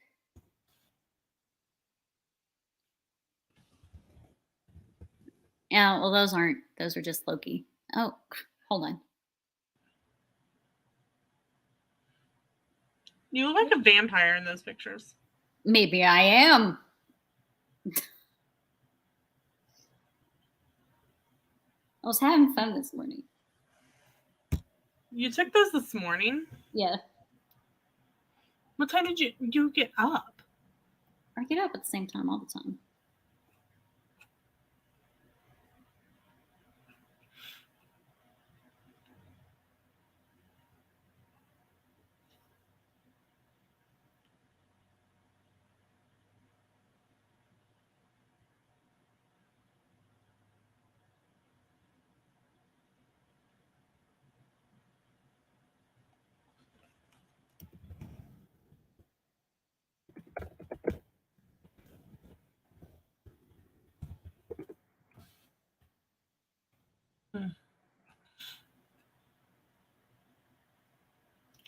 Yeah, well, those aren't. Those are just Loki. Oh, hold on. You look like a vampire in those pictures. Maybe I am. I was having fun this morning. You took those this morning? Yeah. What time did you get up? I get up at the same time all the time.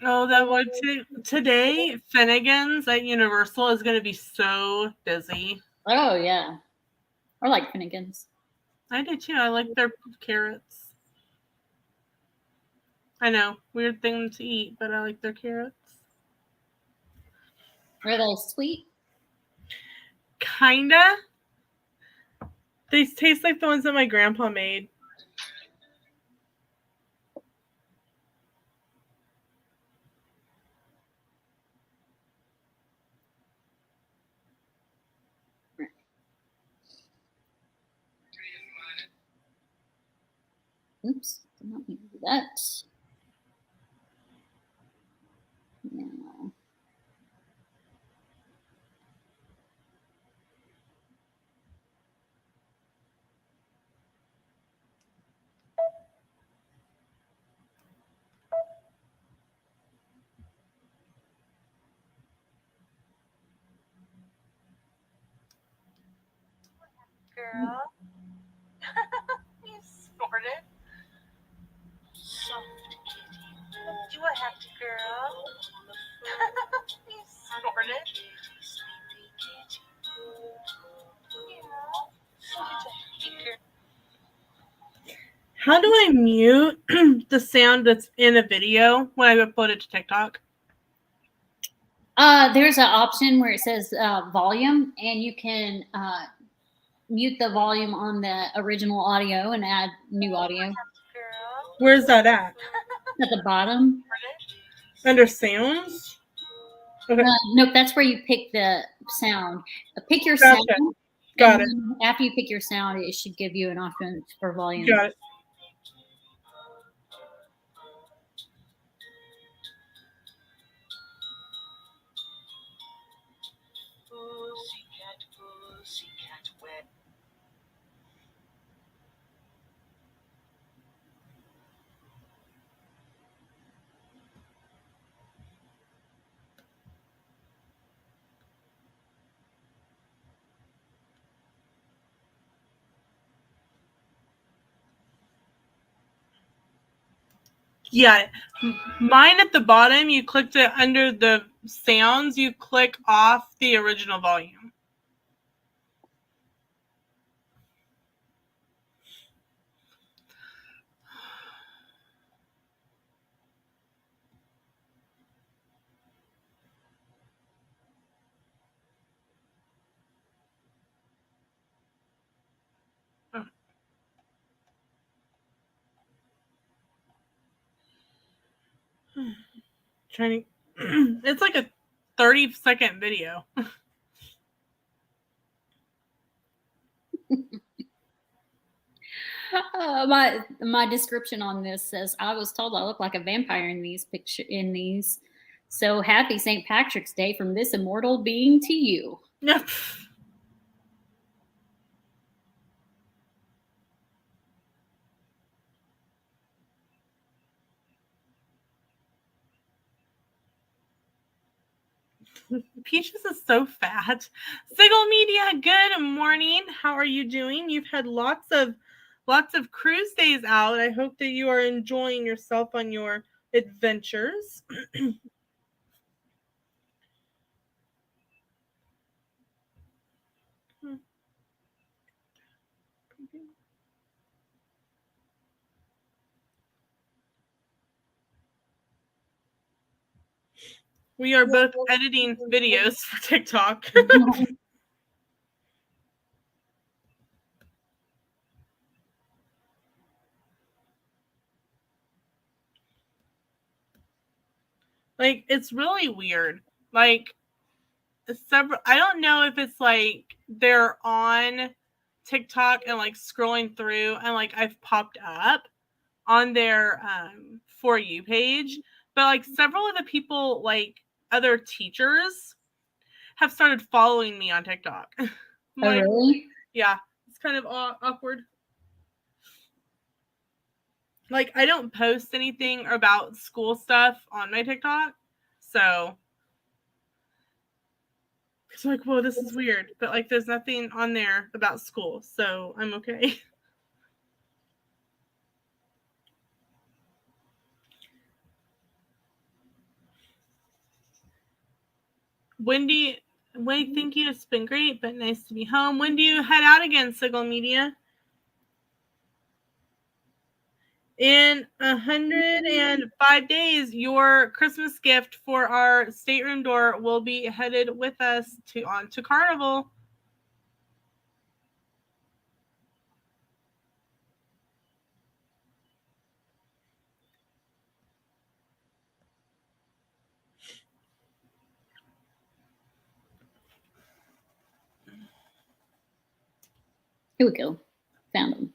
Oh, that one today, Finnegan's at Universal is going to be so busy. Oh, yeah. I like Finnegan's. I do too. I like their carrots. I know, weird thing to eat, but I like their carrots. Are they sweet? Kinda. They taste like the ones that my grandpa made. Oops, did not mean to do that. No. girl. You snorted. Soft kitty. Do I have to, girl? You snorted. Sleepy kitty. How do I mute the sound that's in a video when I upload it to TikTok? There's an option where it says volume, and you can mute the volume on the original audio and add new audio. Where's that at? At the bottom. Under sounds? Okay. Nope, that's where you pick the sound. Pick your Gotcha. sound. Got it. After you pick your sound, it should give you an option for volume. Got it. Pussycat, pussycat, wet. Yeah, mine at the bottom, you clicked it under the sounds, you click off the original volume. Trying to, it's like a 30-second video. My description on this says, I was told I look like a vampire in these. So happy St. Patrick's Day from this immortal being to you. Yep. Peaches is so fat. Sigil Media, good morning. How are you doing? You've had lots of cruise days out. I hope that you are enjoying yourself on your adventures. We are both editing videos for TikTok. Like, it's really weird. Like, I don't know if it's like they're on TikTok and like scrolling through and like I've popped up on their For You page, but like several of the people, like other teachers, have started following me on TikTok. Oh, like, really? Yeah, it's kind of awkward. Like, I don't post anything about school stuff on my TikTok, so it's like, whoa, this is weird. But like, there's nothing on there about school, so I'm okay. Wendy, thank you. It's been great, but nice to be home. When do you head out again, Sigil Media? In 105 days, your Christmas gift for our stateroom door will be headed with us to Carnival. Here we go. Found them.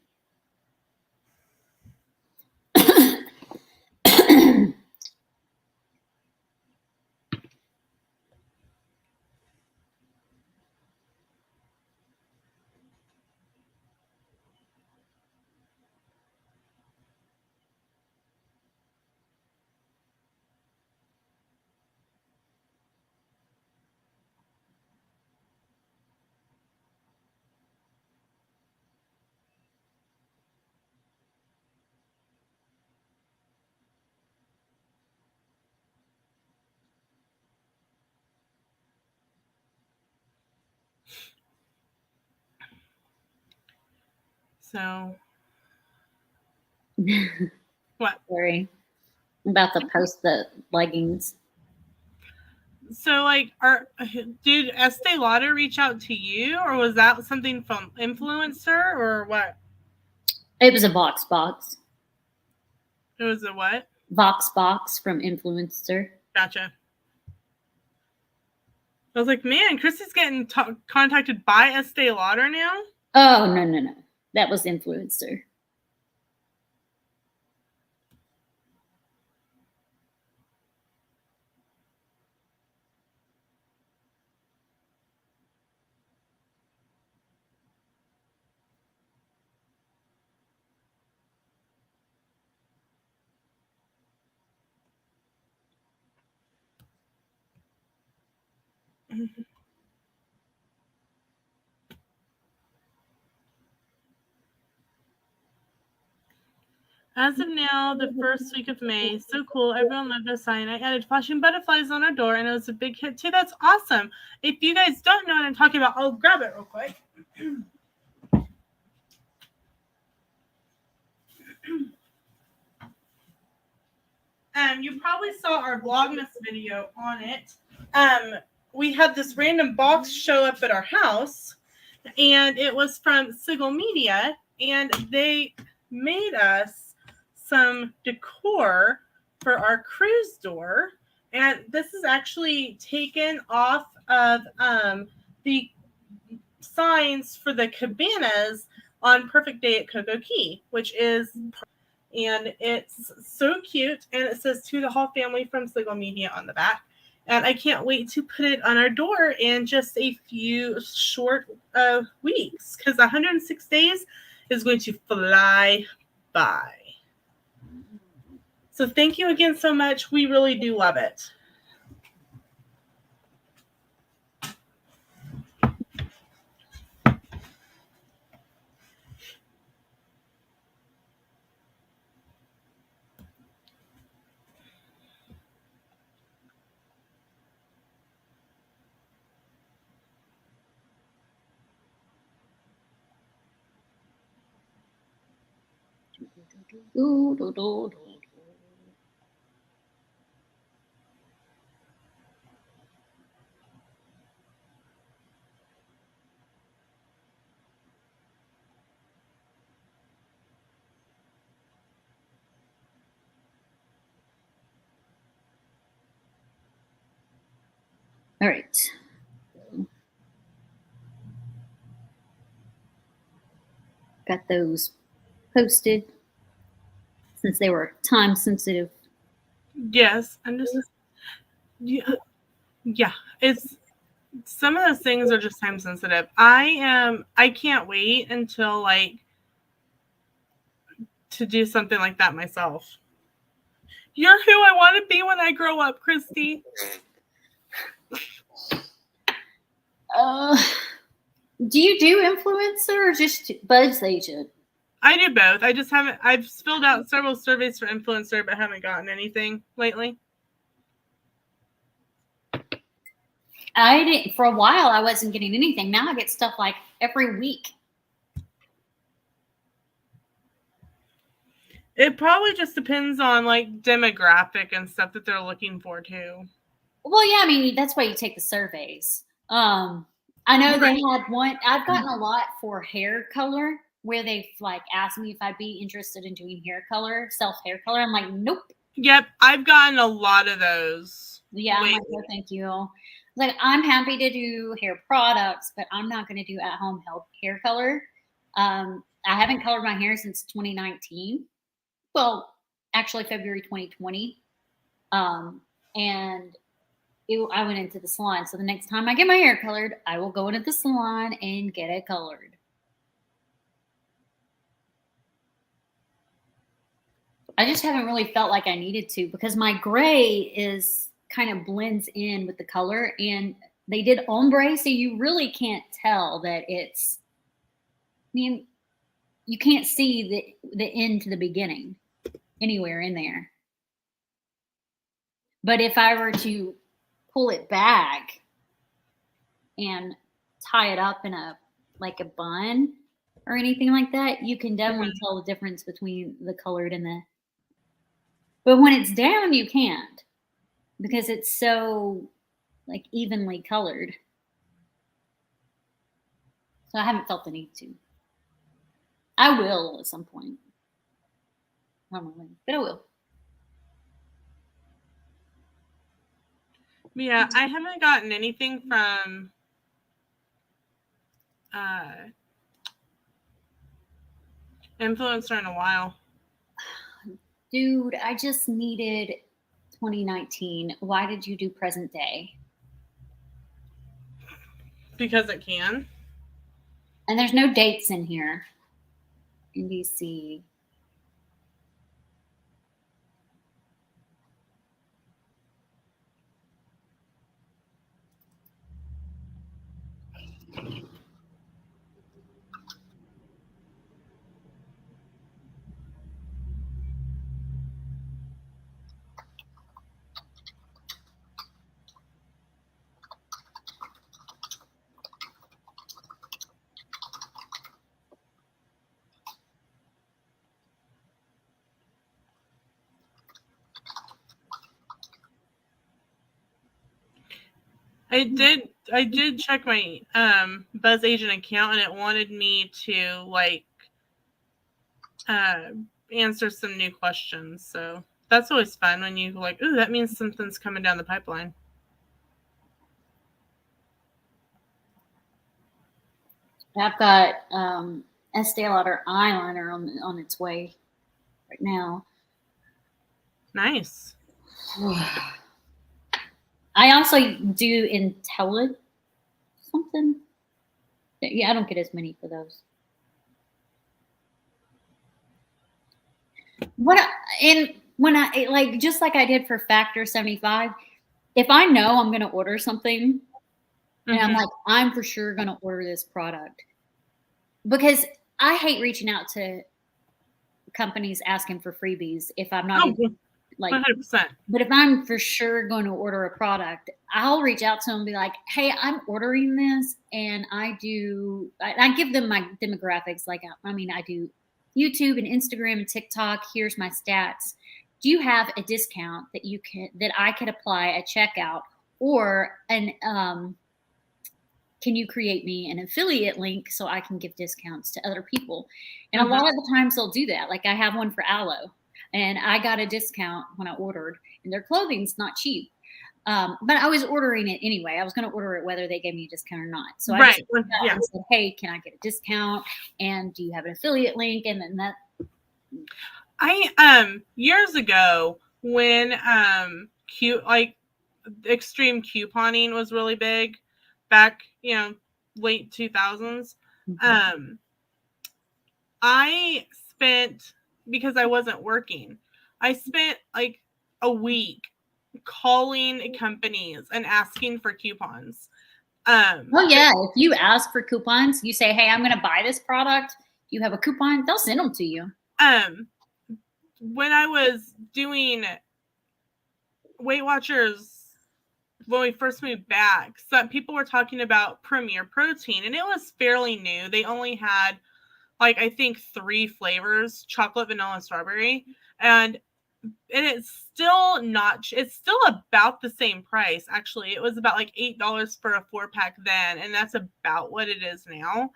So what? Sorry. I'm about to post the leggings. So like, did Estee Lauder reach out to you, or was that something from influencer, or what? It was a Vox box. It was a what? Vox box from influencer. Gotcha. I was like, man, Christy's getting contacted by Estee Lauder now. Oh, no. That was influencer. As of now, the first week of May, so cool. Everyone loved the sign. I added flashing butterflies on our door, and it was a big hit too. That's awesome. If you guys don't know what I'm talking about, I'll grab it real quick. You probably saw our Vlogmas video on it. We had this random box show up at our house, and it was from Sigil Media, and they made us some decor for our cruise door. And this is actually taken off of the signs for the cabanas on Perfect Day at Cocoa Key, which is, and it's so cute. And it says to the Hall family from Sigil Media on the back. And I can't wait to put it on our door in just a few short weeks, because 106 days is going to fly by. So thank you again so much. We really do love it. All right. Got those posted since they were time sensitive. Yes, I'm just, yeah, it's, some of those things are just time sensitive. I can't wait until like to do something like that myself. You're who I want to be when I grow up, Christy. Do you do influencer or just buzz agent? I do both. I just haven't. I've filled out several surveys for influencer, but haven't gotten anything lately. I didn't for a while. I wasn't getting anything. Now I get stuff like every week. It probably just depends on like demographic and stuff that they're looking for too. Well, yeah, I mean that's why you take the surveys. I know they had one. I've gotten a lot for hair color where they've like asked me if I'd be interested in doing hair color, self hair color. I'm like, nope. Yep, I've gotten a lot of those. Yeah, I'm like, no, thank you. Like, I'm happy to do hair products, but I'm not going to do at home hair color. I haven't colored my hair since 2019. Well, actually February 2020. And I went into the salon. So the next time I get my hair colored, I will go into the salon and get it colored. I just haven't really felt like I needed to because my gray is kind of blends in with the color, and they did ombre, so you really can't tell that it's, I mean, you can't see the end to the beginning anywhere in there. But if I were to pull it back and tie it up in like a bun, or anything like that, you can definitely tell the difference between the colored and the. But when it's down, you can't because it's so like evenly colored. So I haven't felt the need to. I will at some point. I don't know when, but I will. Yeah, I haven't gotten anything from influencer in a while. Dude, I just needed 2019. Why did you do present day? Because it can. And there's no dates in here. NBC. I did check my Buzz Agent account, and it wanted me to like answer some new questions. So that's always fun when you like, ooh, that means something's coming down the pipeline. I've got Estee Lauder eyeliner on its way right now. Nice. I also do Intelli something. Yeah, I don't get as many for those. When I like just like I did for Factor 75, if I know I'm going to order something, and I'm like, I'm for sure going to order this product because I hate reaching out to companies asking for freebies if I'm not like 100%. But if I'm for sure going to order a product, I'll reach out to them and be like, hey, I'm ordering this, and I give them my demographics. Like, I mean, I do YouTube and Instagram and TikTok. Here's my stats. Do you have a discount that I could apply at checkout, or can you create me an affiliate link so I can give discounts to other people? And a lot of the times they'll do that. Like I have one for Aloe, and I got a discount when I ordered, and their clothing's not cheap. But I was ordering it anyway. I was going to order it whether they gave me a discount or not. So I just said, hey, can I get a discount? And do you have an affiliate link? And then that. I years ago when extreme couponing was really big back, late 2000s. I spent, because I wasn't working, I spent like a week calling companies and asking for coupons. Oh yeah, if you ask for coupons, you say, hey, I'm going to buy this product. You have a coupon, they'll send them to you. When I was doing Weight Watchers, when we first moved back, some people were talking about Premier Protein, and it was fairly new. They only had like, I think 3 flavors, chocolate, vanilla, and strawberry. And it's still about the same price. Actually, it was about like $8 for a 4-pack then. And that's about what it is now.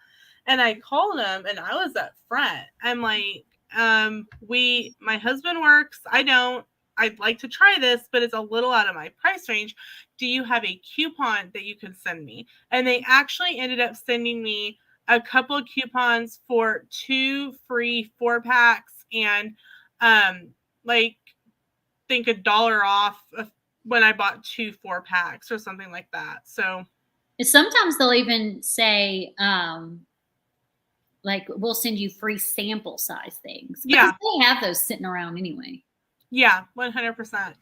And I called them, and I was up front. I'm like, my husband works. I don't. I'd like to try this, but it's a little out of my price range. Do you have a coupon that you could send me? And they actually ended up sending me a couple of coupons for 2 free 4-packs and think $1 off when I bought 2 4-packs or something like that. So sometimes they'll even say like we'll send you free sample size things. Yeah, they have those sitting around anyway. Yeah, 100%.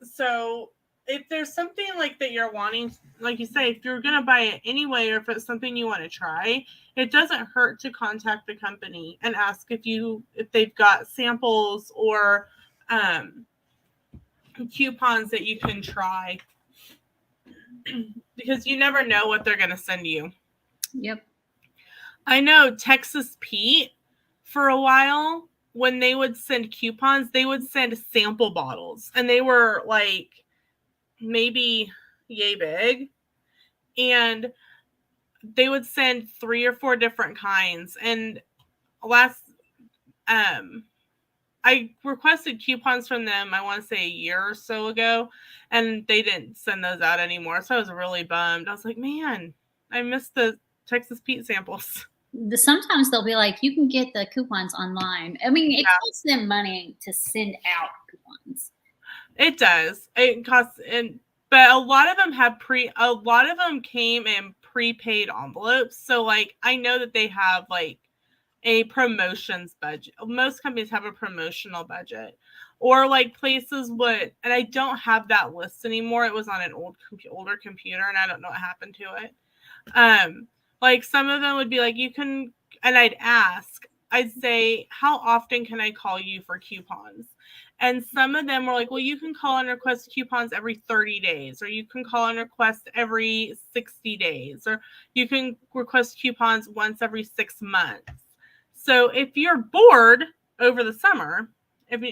So if there's something like that you're wanting, like you say, if you're going to buy it anyway, or if it's something you want to try, it doesn't hurt to contact the company and ask if they've got samples or coupons that you can try, because you never know what they're going to send you. Yep. I know Texas Pete, for a while, when they would send coupons, they would send sample bottles. And they were like maybe yay big. And they would send 3 or 4 different kinds. And I requested coupons from them, I want to say a year or so ago, and they didn't send those out anymore. So I was really bummed. I was like, man, I missed the Texas Pete samples. Sometimes they'll be like, you can get the coupons online. I mean, it costs them money to send out coupons. It does. It costs, but a lot of them came in prepaid envelopes. So like, I know that they have like a promotions budget. Most companies have a promotional budget, or like places would, and I don't have that list anymore. It was on an older computer, and I don't know what happened to it. Like some of them would be like, you can, and I'd say, how often can I call you for coupons? And some of them were like, well, you can call and request coupons every 30 days, or you can call and request every 60 days, or you can request coupons once every 6 months. So if you're bored over the summer, if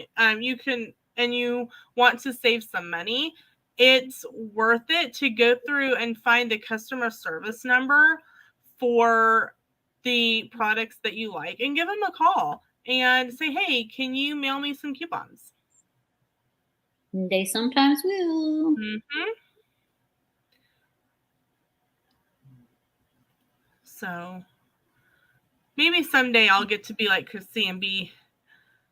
you can, and you want to save some money, it's worth it to go through and find the customer service number for the products that you like and give them a call and say, hey, can you mail me some coupons? They sometimes will. Mm-hmm. So maybe someday I'll get to be like Chrissy and be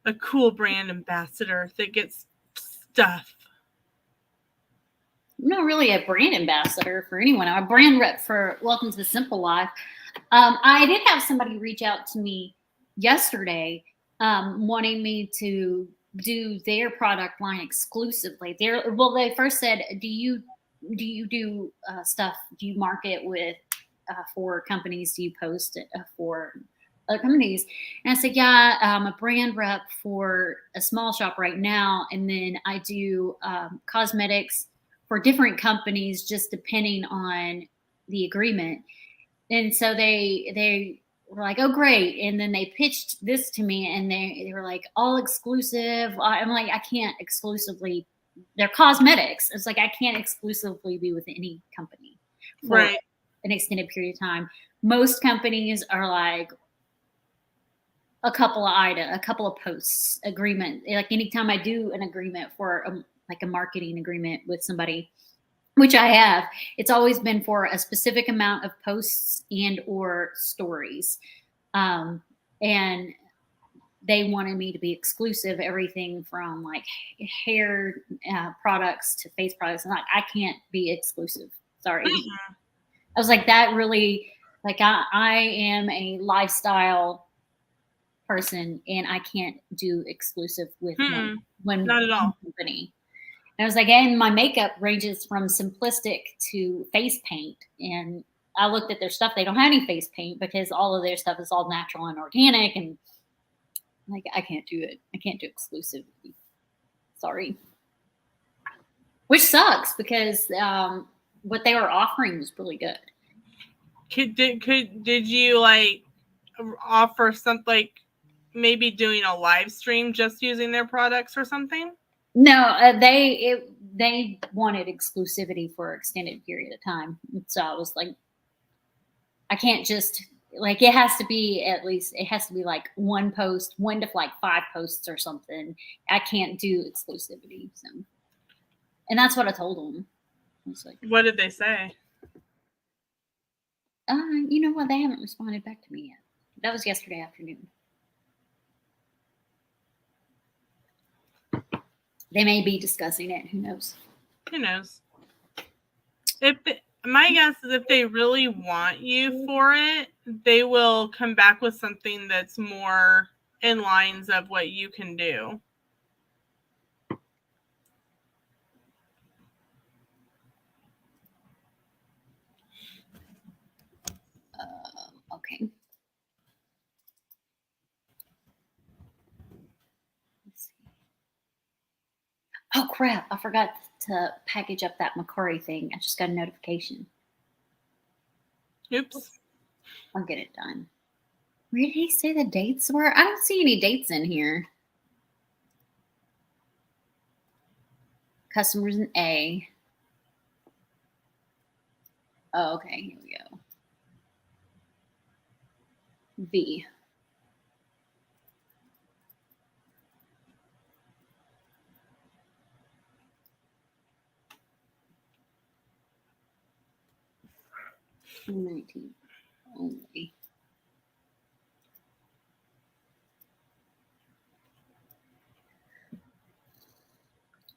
a cool brand ambassador that gets stuff. I'm not really a brand ambassador for anyone. I'm a brand rep for Welcome to the Simple Life. I did have somebody reach out to me yesterday wanting me to do their product line exclusively. They first said, do you do stuff? Do you market with for companies? Do you post it for other companies? And I said, yeah, I'm a brand rep for a small shop right now, and then I do cosmetics for different companies, just depending on the agreement. And so they were like, oh, great. And then they pitched this to me, and they were like, all exclusive. I'm like, I can't exclusively, they're cosmetics. It's like, I can't exclusively be with any company for an extended period of time. Most companies are like a couple of posts agreement. Like anytime I do an agreement for like a marketing agreement with somebody, which I have, it's always been for a specific amount of posts and or stories. And they wanted me to be exclusive, everything from like hair products to face products. And like, I can't be exclusive. Sorry. Mm-hmm. I was like, that really, like I am a lifestyle person, and I can't do exclusive with one not at all company. And I was like, and my makeup ranges from simplistic to face paint. And I looked at their stuff. They don't have any face paint because all of their stuff is all natural and organic. And like, I can't do it. I can't do exclusivity. Sorry. Which sucks because what they were offering was really good. Did you like offer something like maybe doing a live stream just using their products or something? No, they wanted exclusivity for an extended period of time. So I was like, I can't just like, it has to be like one post, 1 to like 5 posts or something. I can't do exclusivity. So, and that's what I told them. I was like, what did they say? You know what? They haven't responded back to me yet. That was yesterday afternoon. They may be discussing it. Who knows? Who knows? My guess is if they really want you for it, they will come back with something that's more in lines of what you can do. Okay. Oh, crap. I forgot to package up that Macari thing. I just got a notification. Oops. I'll get it done. Where did he say the dates were? I don't see any dates in here. Customers in A. Oh, okay. Here we go. V. $19 only.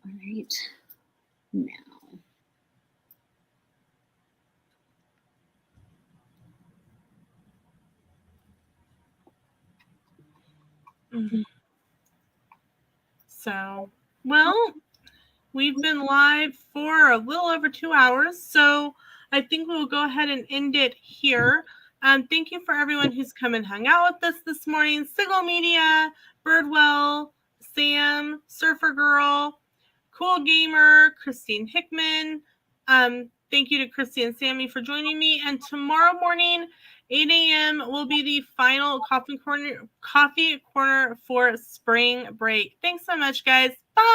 All right. Now. Mm-hmm. So, well, we've been live for a little over 2 hours, so I think we'll go ahead and end it here. Thank you for everyone who's come and hung out with us this morning. Sigil Media, Birdwell, Sam, Surfer Girl, Cool Gamer, Christine Hickman. Thank you to Christy and Sammy for joining me. And tomorrow morning, 8 a.m. will be the final coffee corner for spring break. Thanks so much, guys. Bye.